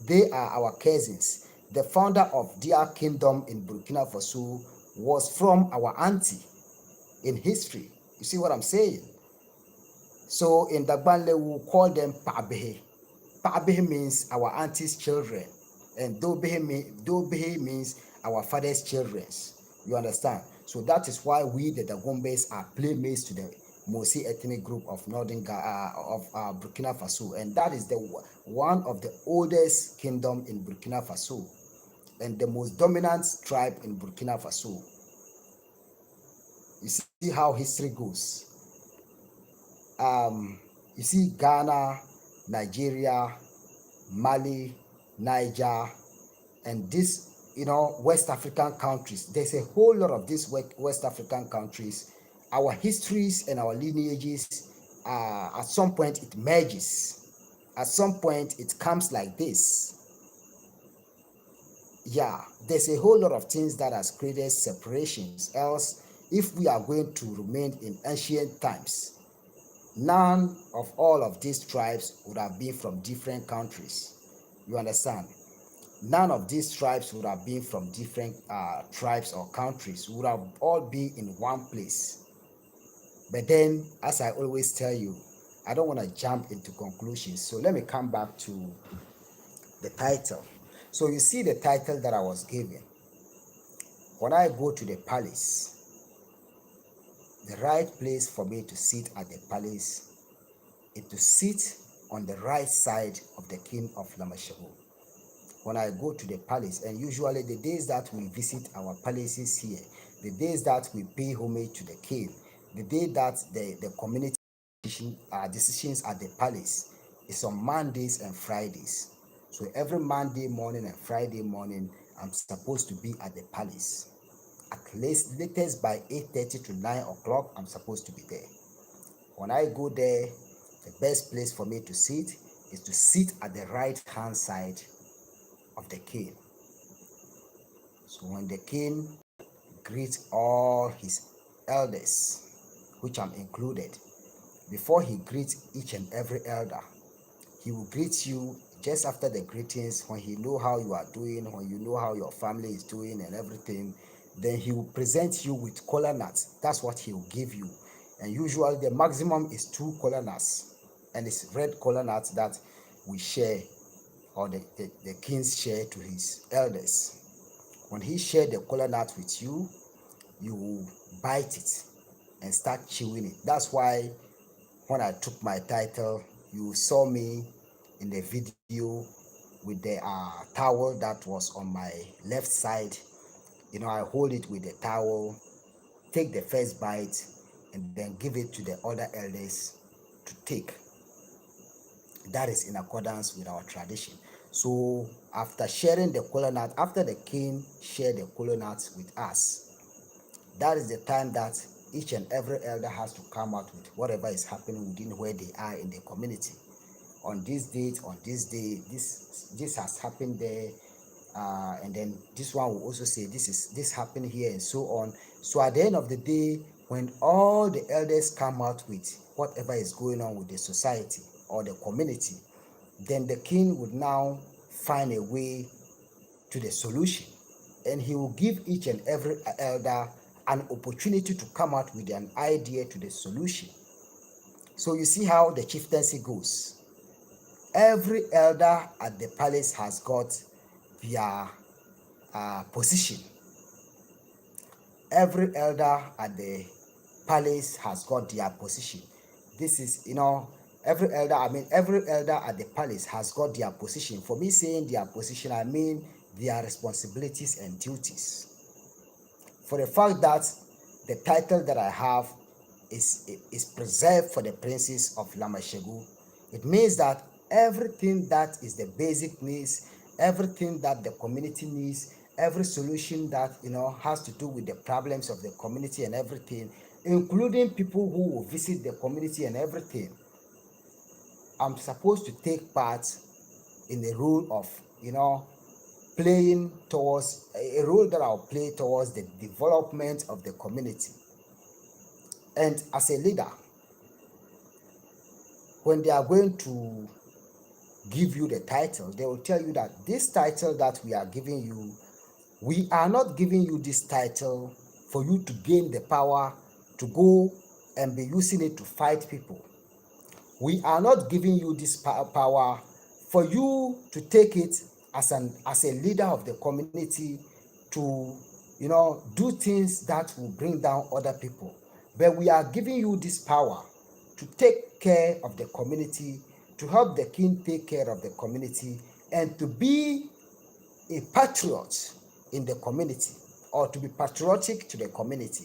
They are our cousins. The founder of their kingdom in Burkina Faso was from our auntie in history. You see what I'm saying? So in Dagbanle, we will call them Pa'behe. Pa'behe means our auntie's children, and Dobehe means our father's children. You understand? So that is why we, the Dagombes, are playmates to the Mosi ethnic group of Burkina Faso, and that is the one of the oldest kingdom in Burkina Faso, and the most dominant tribe in Burkina Faso. You see how history goes. You see Ghana, Nigeria, Mali, Niger, and these, West African countries. There's a whole lot of these West African countries. Our histories and our lineages, at some point it merges. At some point it comes like this. Yeah, there's a whole lot of things that has created separations. Else, if we are going to remain in ancient times, none of all of these tribes would have been from different countries. You understand? None of these tribes would have been from different tribes or countries. We would have all been in one place. But then, as I always tell you, I don't want to jump into conclusions. So let me come back to the title. So you see the title that I was given. When I go to the palace, the right place for me to sit at the palace is to sit on the right side of the king of Lamashegu. When I go to the palace, and usually the days that we visit our palaces here, the days that we pay homage to the king, the day that the community decisions at the palace is on Mondays and Fridays. So every Monday morning and Friday morning, I'm supposed to be at the palace. At least latest by 8:30 to 9 o'clock, I'm supposed to be there. When I go there, the best place for me to sit is to sit at the right hand side of the king. So when the king greets all his elders, which I'm included, before he greets each and every elder, he will greet you just after the greetings. When he know how you are doing, when you know how your family is doing and everything, then he will present you with kola nuts. That's what he will give you. And usually the maximum is 2 kola nuts, and it's red kola nuts that we share, or the kings share to his elders. When he shared the kola nut with you, you will bite it and start chewing it. That's why when I took my title, you saw me in the video with the towel that was on my left side. I hold it with the towel, take the first bite, and then give it to the other elders to take. That is in accordance with our tradition. So after sharing the kola nut, after the king shared the kola nuts with us, that is the time that each and every elder has to come out with whatever is happening within where they are in the community. On this date, on this day, this has happened there, and then this one will also say this happened here, and so on. So at the end of the day, when all the elders come out with whatever is going on with the society or the community, then the king would now find a way to the solution, and he will give each and every elder an opportunity to come out with an idea to the solution. So you see how the chieftaincy goes. Every elder at the palace has got their position. Every elder at the palace has got their position. This is, every elder at the palace has got their position. For me saying their position, I mean their responsibilities and duties. For the fact that the title that I have is preserved for the princes of Lamashegu, it means that everything that is the basic needs, everything that the community needs, every solution that has to do with the problems of the community and everything, including people who will visit the community and everything, I'm supposed to take part in the role of playing towards a role that I'll play towards the development of the community. And as a leader, when they are going to give you the title, they will tell you that this title that we are giving you, we are not giving you this title for you to gain the power to go and be using it to fight people. We are not giving you this power for you to take it as a leader of the community to do things that will bring down other people. But we are giving you this power to take care of the community, to help the king take care of the community, and to be a patriot in the community, or to be patriotic to the community.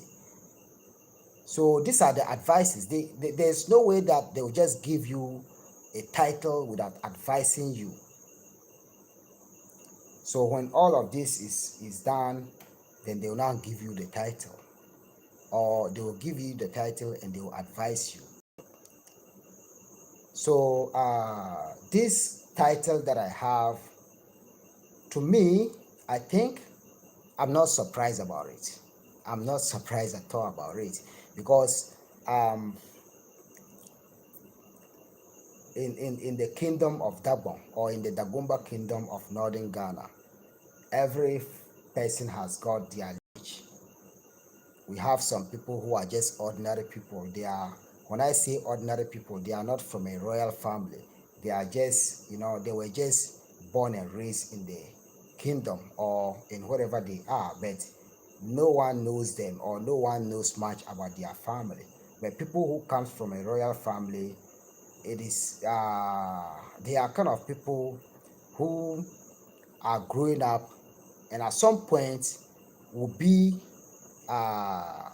So these are the advices. There's no way that they will just give you a title without advising you. So when all of this is done, then they will now give you the title, or they will give you the title and they will advise you. So this title that I have, to me, I think I'm not surprised about it. I'm not surprised at all about it, because in the kingdom of Dagbon, or in the Dagomba kingdom of northern Ghana, every person has got their lineage. We have some people who are just ordinary people. They are, when I say ordinary people, they are not from a royal family. They are just, they were just born and raised in the kingdom or in wherever they are, but no one knows them, or no one knows much about their family. But people who come from a royal family, it is they are kind of people who are growing up, and at some point will be uh,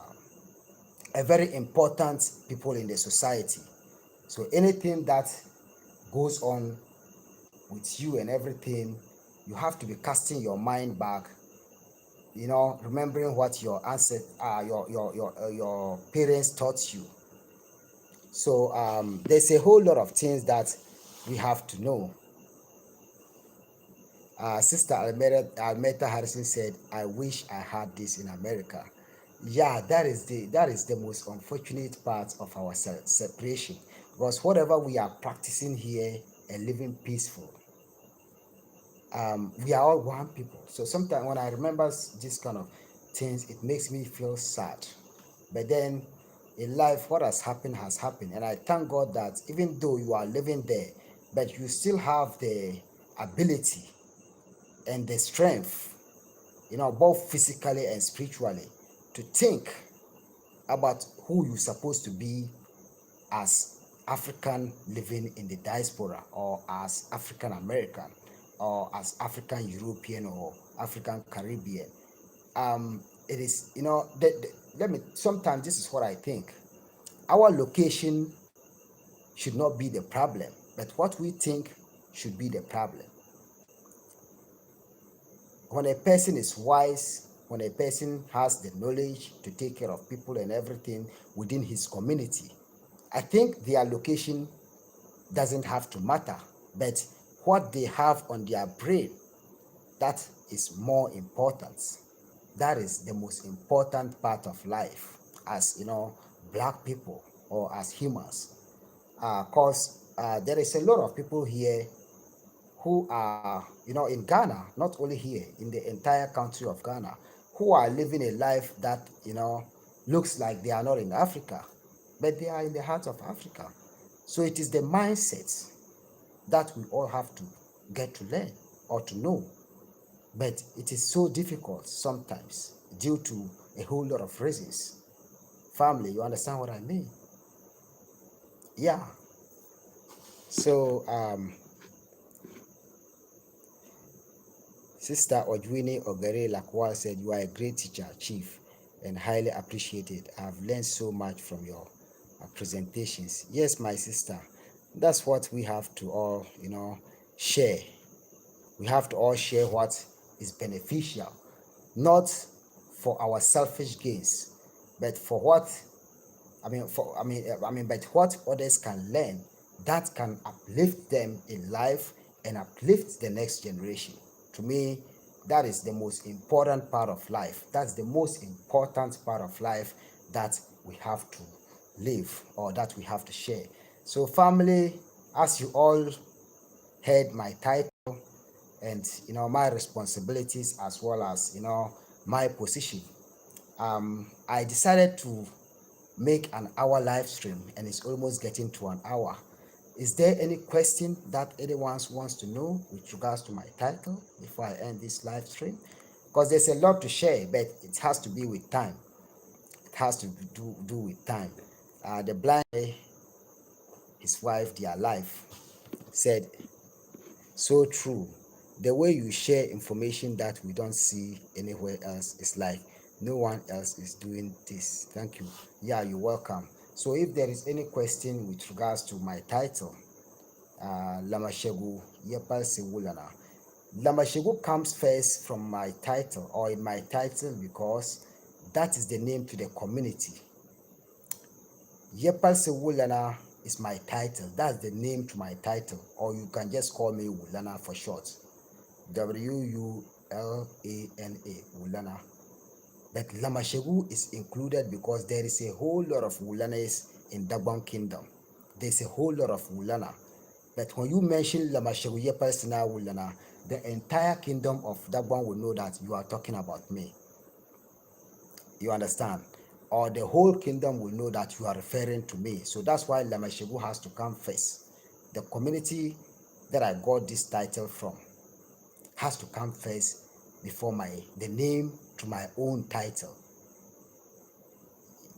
a very important people in the society. So anything that goes on with you and everything, you have to be casting your mind back, remembering what your ancestors, your parents taught you. So there's a whole lot of things that we have to know. Sister Almeta Harrison said, "I wish I had this in America." Yeah, that is the most unfortunate part of our separation, because whatever we are practicing here and living peaceful, we are all one people. So sometimes when I remember this kind of things, it makes me feel sad. But then in life, what has happened, and I thank God that even though you are living there, but you still have the ability and the strength, both physically and spiritually, to think about who you're supposed to be as African living in the diaspora, or as African American, or as African European, or African Caribbean. It is, let me, sometimes this is what I think. Our location should not be the problem, but what we think should be the problem. When a person is wise, when a person has the knowledge to take care of people and everything within his community, I think their location doesn't have to matter, but what they have on their brain, that is more important. That is the most important part of life, as black people, or as humans. Because there is a lot of people here who are, in Ghana, not only here, in the entire country of Ghana, who are living a life that, looks like they are not in Africa, but they are in the heart of Africa. So it is the mindset that we all have to get to learn or to know. But it is so difficult sometimes due to a whole lot of reasons. Family, you understand what I mean? Yeah. So, Sister Ojwini Ogere Lakwal said, "You are a great teacher, Chief, and highly appreciated. I've learned so much from your presentations." Yes, my sister, that's what we have to all, share. We have to all share what is beneficial, not for our selfish gains, but for what but what others can learn that can uplift them in life and uplift the next generation. To me, that is the most important part of life. That's the most important part of life that we have to live, or that we have to share. So, family, as you all heard my title, and my responsibilities, as well as my position, I decided to make an hour live stream, and it's almost getting to an hour. Is there any question that anyone wants to know with regards to my title before I end this live stream? Because there's a lot to share, but it has to be with time. It has to do with time. The blind, his wife, their life, said, "So true. The way you share information that we don't see anywhere else is like no one else is doing this." Thank you. Yeah, you're welcome. So if there is any question with regards to my title, Lamashegu, Yepalsi, Wulana. Lamashegu comes first from my title, or in my title, because that is the name to the community. Yepalsi Wulana is my title. That's the name to my title, or you can just call me Wulana for short. Wulana, Wulana. But Lamashegu is included because there is a whole lot of Wulanas in Dagbon Kingdom. There's a whole lot of Wulana. But when you mention Lamashegu Yepalsi Wulana, the entire kingdom of that one will know that you are talking about me. You understand? Or the whole kingdom will know that you are referring to me. So that's why Lamashegu has to come first. The community that I got this title from has to come first before the name to my own title.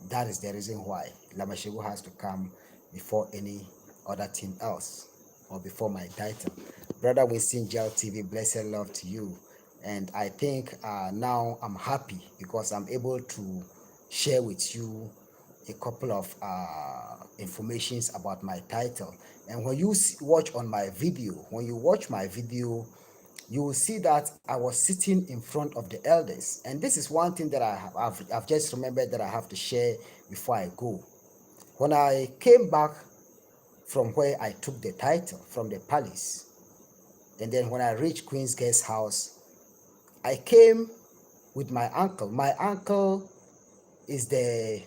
That is the reason why Lamashegu has to come before any other thing else, or before my title. Brother Winston Gel TV, blessed love to you. And I think now I'm happy because I'm able to share with you a couple of informations about my title. And when you watch on my video, when you watch my video, you will see that I was sitting in front of the elders. And this is one thing that I've just remembered that I have to share before I go. When I came back from where I took the title, from the palace, and then when I reached Queen's Guest House, I came with my uncle. My uncle is the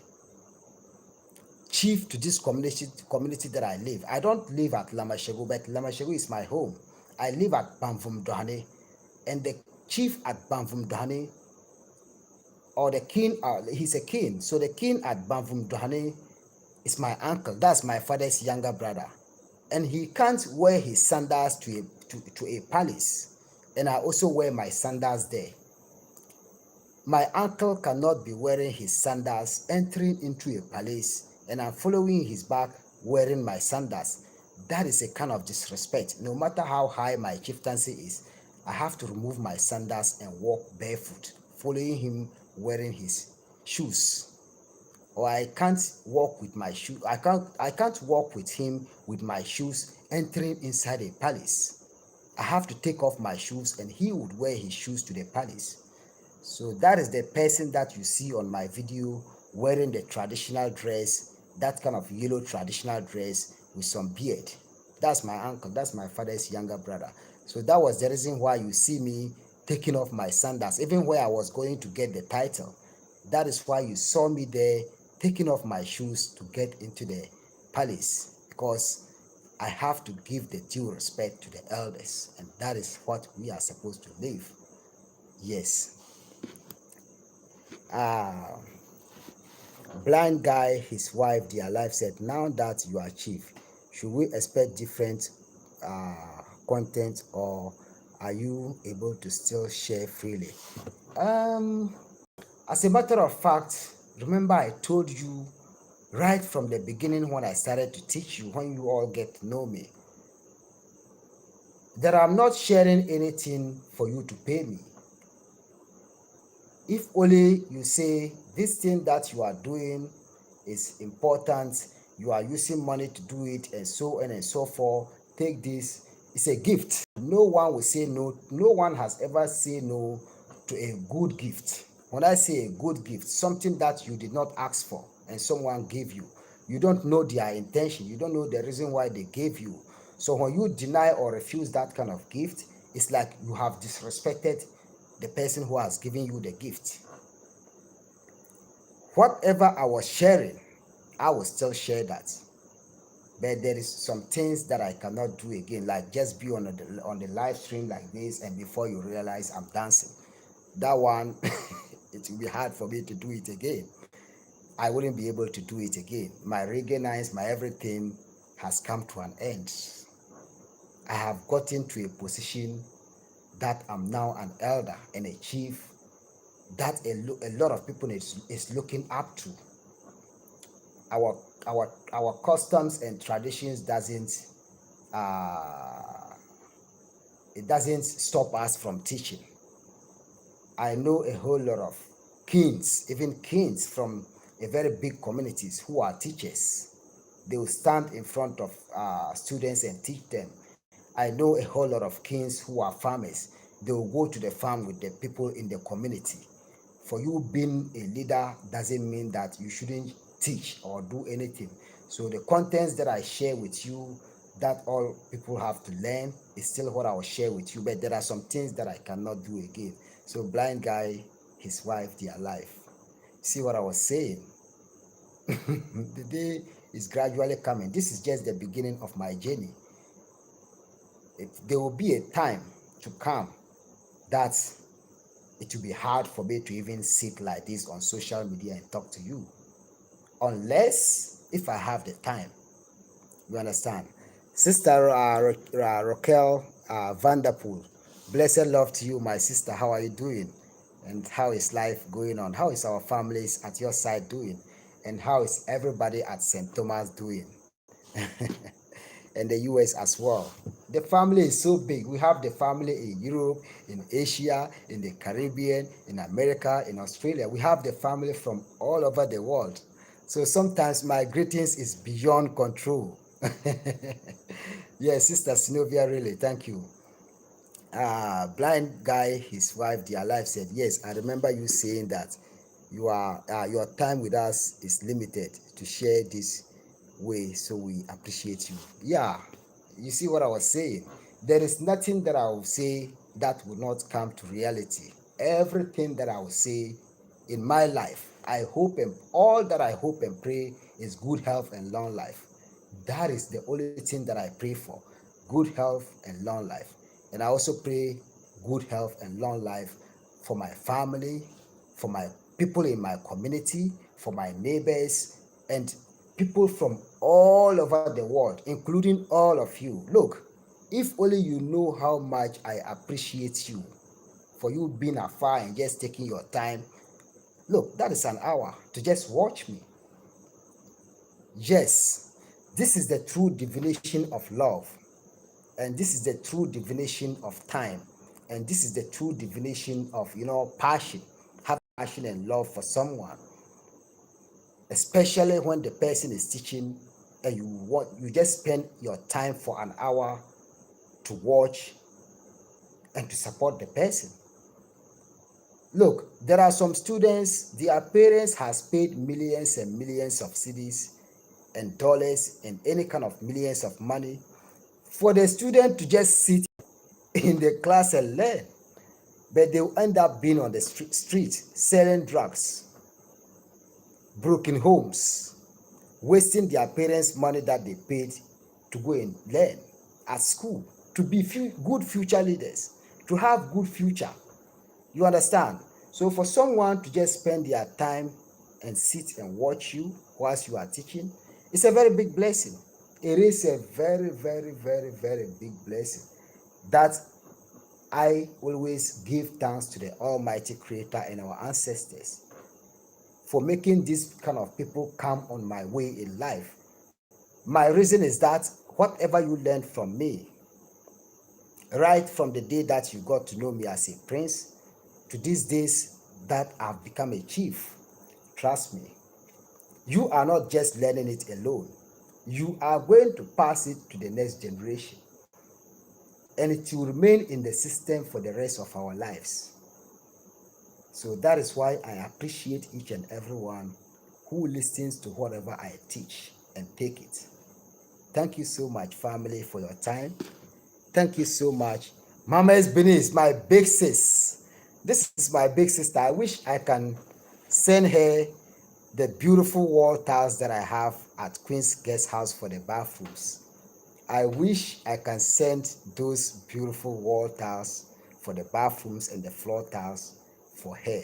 chief to this community that I live. I don't live at Lamashegu, but Lamashegu is my home. I live at Bamvum Dohane, and the chief at Bamvum Dohane, or the king, he's a king. So the king at Bamvum Dohane is my uncle. That's my father's younger brother. And he can't wear his sandals to a palace. And I also wear my sandals there. My uncle cannot be wearing his sandals entering into a palace, and I'm following his back wearing my sandals. That is a kind of disrespect. No matter how high my chieftaincy is, I have to remove my sandals and walk barefoot, following him wearing his shoes. Or I can't walk with my shoe. I can't walk with him with my shoes entering inside a palace. I have to take off my shoes, and he would wear his shoes to the palace. So that is the person that you see on my video wearing the traditional dress, that kind of yellow traditional dress with some beard. That's my uncle. That's my father's younger brother. So that was the reason why you see me taking off my sandals, even where I was going to get the title. That is why you saw me there taking off my shoes to get into the palace, because I have to give the due respect to the elders, and that is what we are supposed to live. Yes. Ah, blind guy, his wife, their life said, now that you are chief, should we expect different content, or are you able to still share freely? Um, as a matter of fact, remember I told you right from the beginning when I started to teach you, when you all get to know me, that I'm not sharing anything for you to pay me. If only you say this thing that you are doing is important, you are using money to do it, and so on and so forth, take this, it's a gift. No one will say no. No one has ever said no to a good gift. When I say a good gift, something that you did not ask for and someone gave you, you don't know their intention, you don't know the reason why they gave you. So when you deny or refuse that kind of gift, it's like you have disrespected the person who has given you the gift. Whatever I was sharing, I will still share that. But there is some things that I cannot do again, like just be on the live stream like this, and before you realize I'm dancing. That one, it will be hard for me to do it again. I wouldn't be able to do it again. My reggae nights, my everything has come to an end. I have gotten to a position that I'm now an elder and a chief that a lot of people is looking up to. Our customs and traditions uh, doesn't stop us from teaching. I know a whole lot of kings, even kings from a very big communities who are teachers. They will stand in front of students and teach them. I know a whole lot of kings who are farmers. They will go to the farm with the people in the community. For you being a leader doesn't mean that you shouldn't teach or do anything. So the contents that I share with you, that all people have to learn, is still what I will share with you. But there are some things that I cannot do again. So blind guy, his wife, their life. See what I was saying? The day is gradually coming. This is just the beginning of my journey. there will be a time to come that it will be hard for me to even sit like this on social media and talk to you, unless if I have the time. You understand? Sister Raquel Vanderpool, blessed love to you, my sister. How are you doing? And how is life going on? How is our families at your side doing? And how is everybody at St. Thomas doing? And the US as well. The family is so big. We have the family in Europe, in Asia, in the Caribbean, in America, in Australia. We have the family from all over the world. So sometimes my greetings is beyond control. Yes, Sister Sinovia, really, thank you. Blind guy, his wife, their life said, yes, I remember you saying that your time with us is limited to share this way, so we appreciate you. Yeah, you see what I was saying? There is nothing that I will say that will not come to reality. Everything that I will say in my life, I hope, and all that I hope and pray is good health and long life. That is the only thing that I pray for: good health and long life. And I also pray good health and long life for my family, for my people in my community, for my neighbors, and people from all over the world, including all of you. Look, if only you know how much I appreciate you for you being afar and just taking your time. Look, that is an hour to just watch me. Yes, this is the true definition of love, and this is the true definition of time, and this is the true definition of passion. Have passion and love for someone, especially when the person is teaching, and you just spend your time for an hour to watch and to support the person. Look, there are some students, their parents has paid millions and millions of cedis and dollars and any kind of millions of money for the student to just sit in the class and learn, but they will end up being on the street selling drugs, broken homes, wasting their parents' money that they paid to go and learn at school, to be good future leaders, to have good future. You understand? So for someone to just spend their time and sit and watch you whilst you are teaching, it's a very big blessing. It is a very, very, very, very big blessing that I always give thanks to the Almighty Creator and our ancestors for making these kind of people come on my way in life. My reason is that whatever you learned from me, right from the day that you got to know me as a prince to these days that I've become a chief, trust me, you are not just learning it alone. You are going to pass it to the next generation, and it will remain in the system for the rest of our lives. So that is why I appreciate each and everyone who listens to whatever I teach and take it. Thank you so much, family, for your time. Thank you so much. Mama Esbini, my big sis. This is my big sister. I wish I can send her the beautiful wall tiles that I have at Queen's Guest House for the bathrooms. I wish I can send those beautiful wall tiles for the bathrooms and the floor tiles for her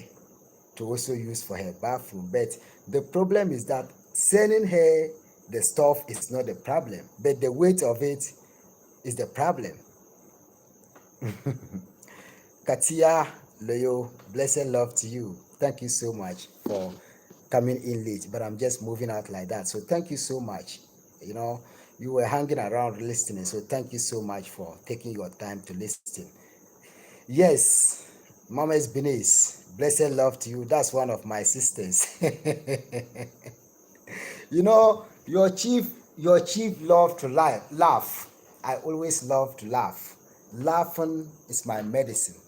to also use for her bathroom. But the problem is that sending her the stuff is not the problem, but the weight of it is the problem. Katia Loyo, blessed love to you. Thank you so much for coming in late, but I'm just moving out like that. So thank you so much. You were hanging around listening, so thank you so much for taking your time to listen. Yes, Mama's Benis, blessed love to you. That's one of my sisters. Your chief love to laugh. I always love to laugh. Laughing is my medicine.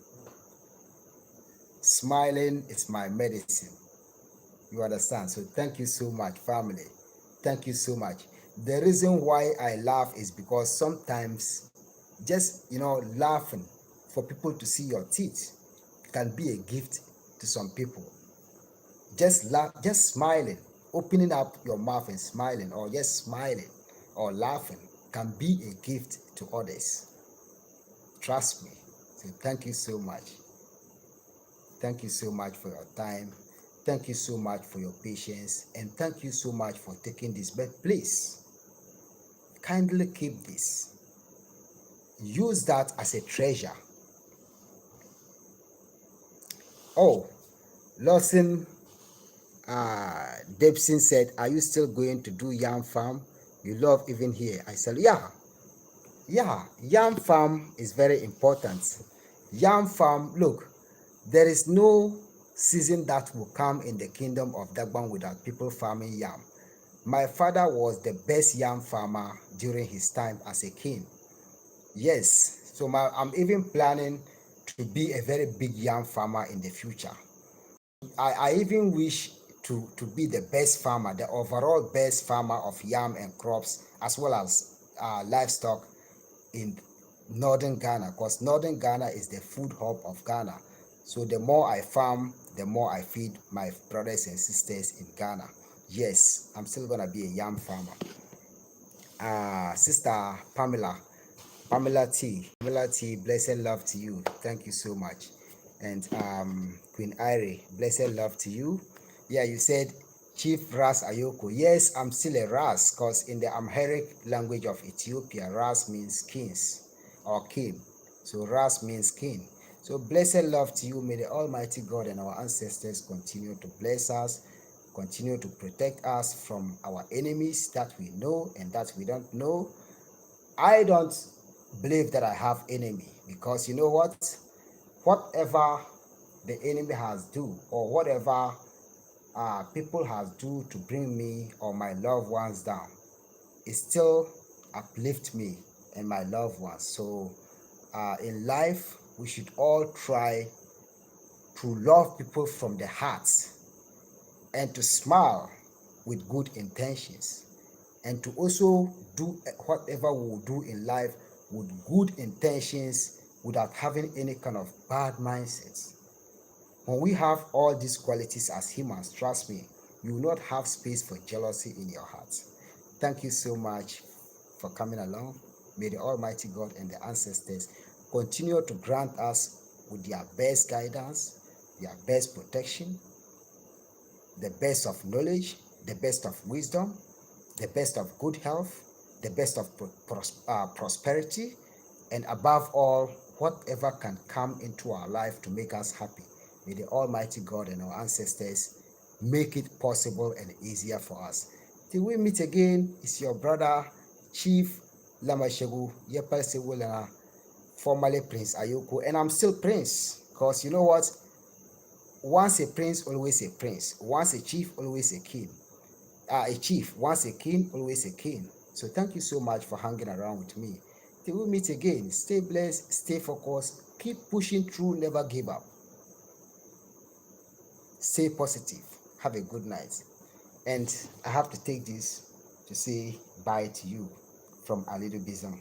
Smiling is my medicine. You understand? So thank you so much, family. Thank you so much. The reason why I laugh is because sometimes just laughing for people to see your teeth can be a gift to some people. Just laugh, just smiling, opening up your mouth and smiling, or just smiling or laughing can be a gift to others. Trust me. So thank you so much. Thank you so much for your time. Thank you so much for your patience. And thank you so much for taking this. But please, kindly keep this. Use that as a treasure. Oh, Lawson Debson said, are you still going to do yam farm? You love even here. I said, yeah, yam farm is very important. Yam farm, look, there is no season that will come in the kingdom of Dagban without people farming yam. My father was the best yam farmer during his time as a king. Yes, so I'm even planning to be a very big yam farmer in the future. I even wish to be the best farmer, the overall best farmer of yam and crops, as well as livestock in northern Ghana, because northern Ghana is the food hub of Ghana. So the more I farm, the more I feed my brothers and sisters in Ghana. Yes, I'm still gonna be a yam farmer. Sister Pamela T, blessed love to you. Thank you so much. And Queen Ire, blessed love to you. Yeah, you said Chief Ras Ayoko. Yes, I'm still a Ras, because in the Amharic language of Ethiopia, Ras means kings or king. So Ras means king. So blessed love to you. May the Almighty God and our ancestors continue to bless us, continue to protect us from our enemies that we know and that we don't know. I don't believe that I have enemy, because you know what? Whatever the enemy has do, or whatever people has do to bring me or my loved ones down, it still uplift me and my loved ones. So in life, we should all try to love people from the heart and to smile with good intentions, and to also do whatever we will do in life with good intentions without having any kind of bad mindsets. When we have all these qualities as humans, trust me, you will not have space for jealousy in your heart. Thank you so much for coming along. May the Almighty God and the ancestors continue to grant us with their best guidance, their best protection, the best of knowledge, the best of wisdom, the best of good health, the best of prosperity, and above all, whatever can come into our life to make us happy. May the Almighty God and our ancestors make it possible and easier for us. Till we meet again, it's your brother, Chief Lamashegu, Yepalsi Wulana, formerly Prince Ayoko, and I'm still Prince, because you know what? Once a prince, always a prince. Once a chief, always a king. A chief. Once a king, always a king. So thank you so much for hanging around with me. Till we meet again, stay blessed, stay focused, keep pushing through, never give up. Stay positive. Have a good night. And I have to take this to say bye to you from Alido Bizam.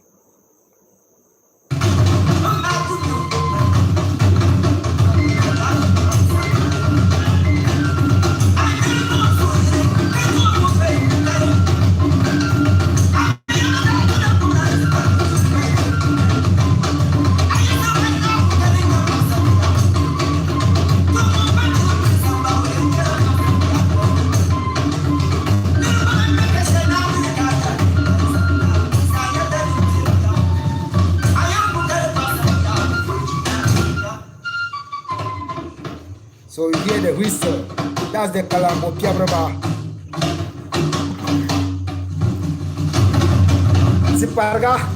So you hear the whistle. That's the Kalambo Piabraba. Ziparga.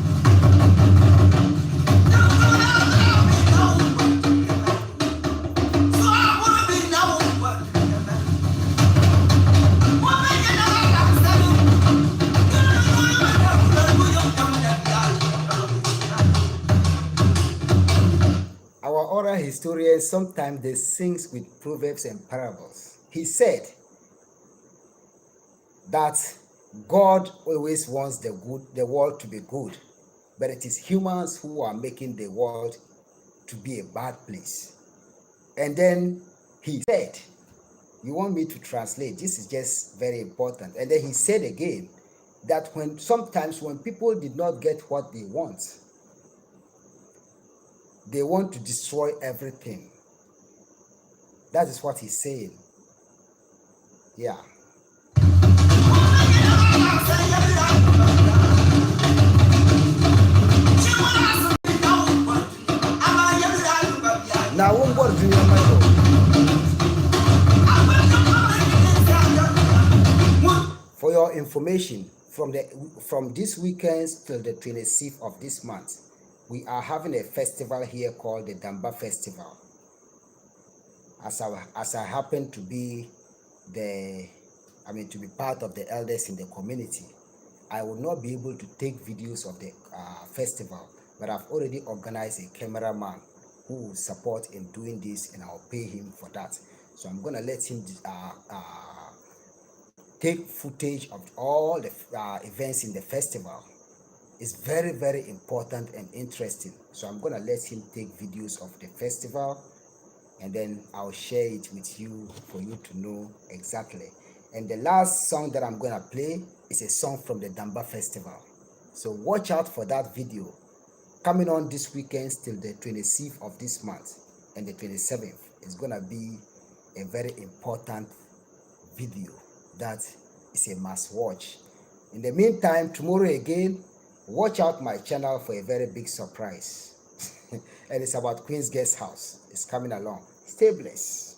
Our oral historians sometimes they sing with proverbs and parables. He said that God always wants the world to be good, but it is humans who are making the world to be a bad place. And then he said, you want me to translate? This is just very important. And then he said again that sometimes when people did not get what they want, They want to destroy everything. That is what he's saying. Yeah. Now, what do for your information, from this weekend till the 26th of this month, we are having a festival here called the Damba Festival. As I happen to be to be part of the elders in the community, I will not be able to take videos of the festival, but I've already organized a cameraman who will support in doing this, and I'll pay him for that. So I'm gonna let him take footage of all the events in the festival. It's very, very important and interesting. So I'm gonna let him take videos of the festival, and then I'll share it with you for you to know exactly. And the last song that I'm gonna play is a song from the Damba Festival. So watch out for that video coming on this weekend till the 26th of this month, and the 27th is gonna be a very important video that is a must watch. In the meantime, tomorrow again, watch out my channel for a very big surprise. And it's about Queen's Guest House. It's coming along. Stay blessed.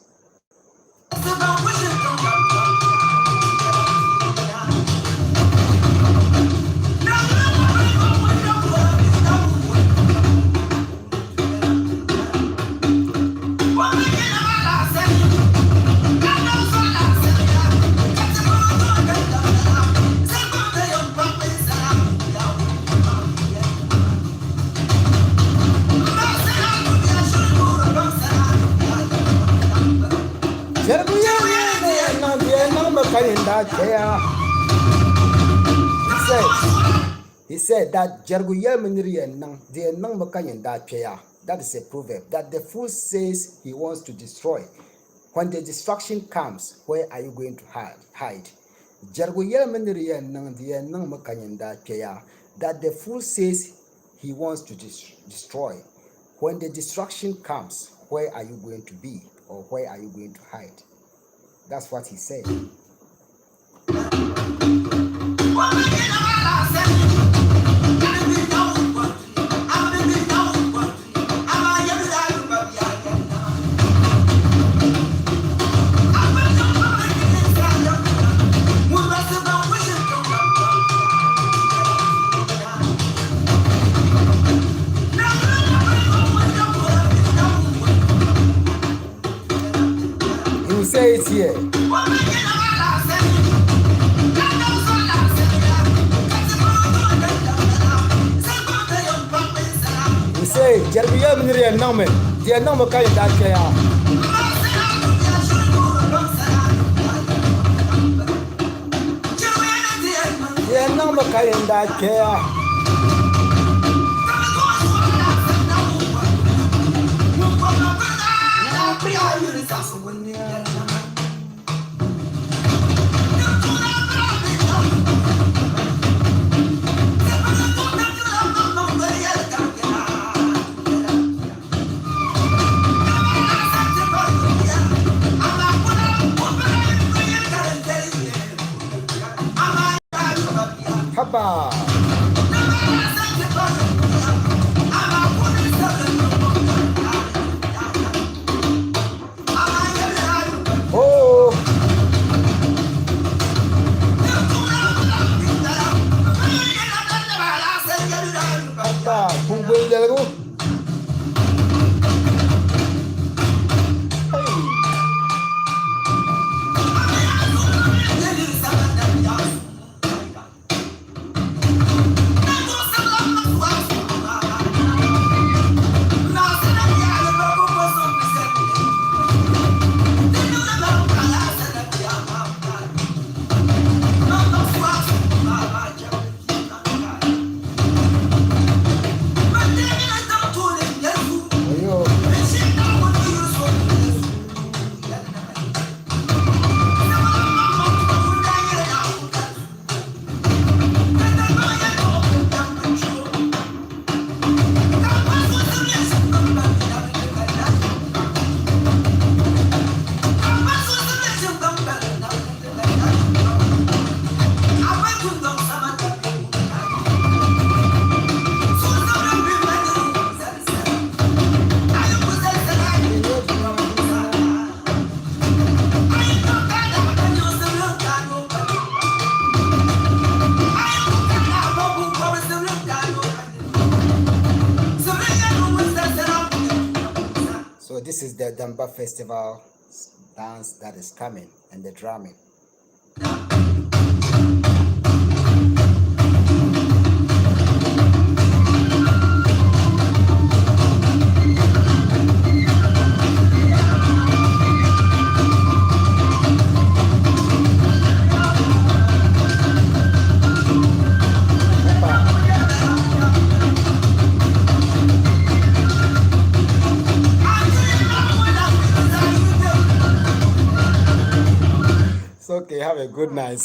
He said that that is a proverb, that the fool says he wants to destroy. When the destruction comes, where are you going to hide? That the fool says he wants to destroy. When the destruction comes, where are you going to be, or where are you going to hide? That's what he said. He will say it here. Say, Jeremiah Minri and Nomen, the number kind of that care. The number kind of that care. Haba. Oh. Haba, punggung jago. this is the Damba Festival dance that is coming, and the drumming. It's okay, have a good night.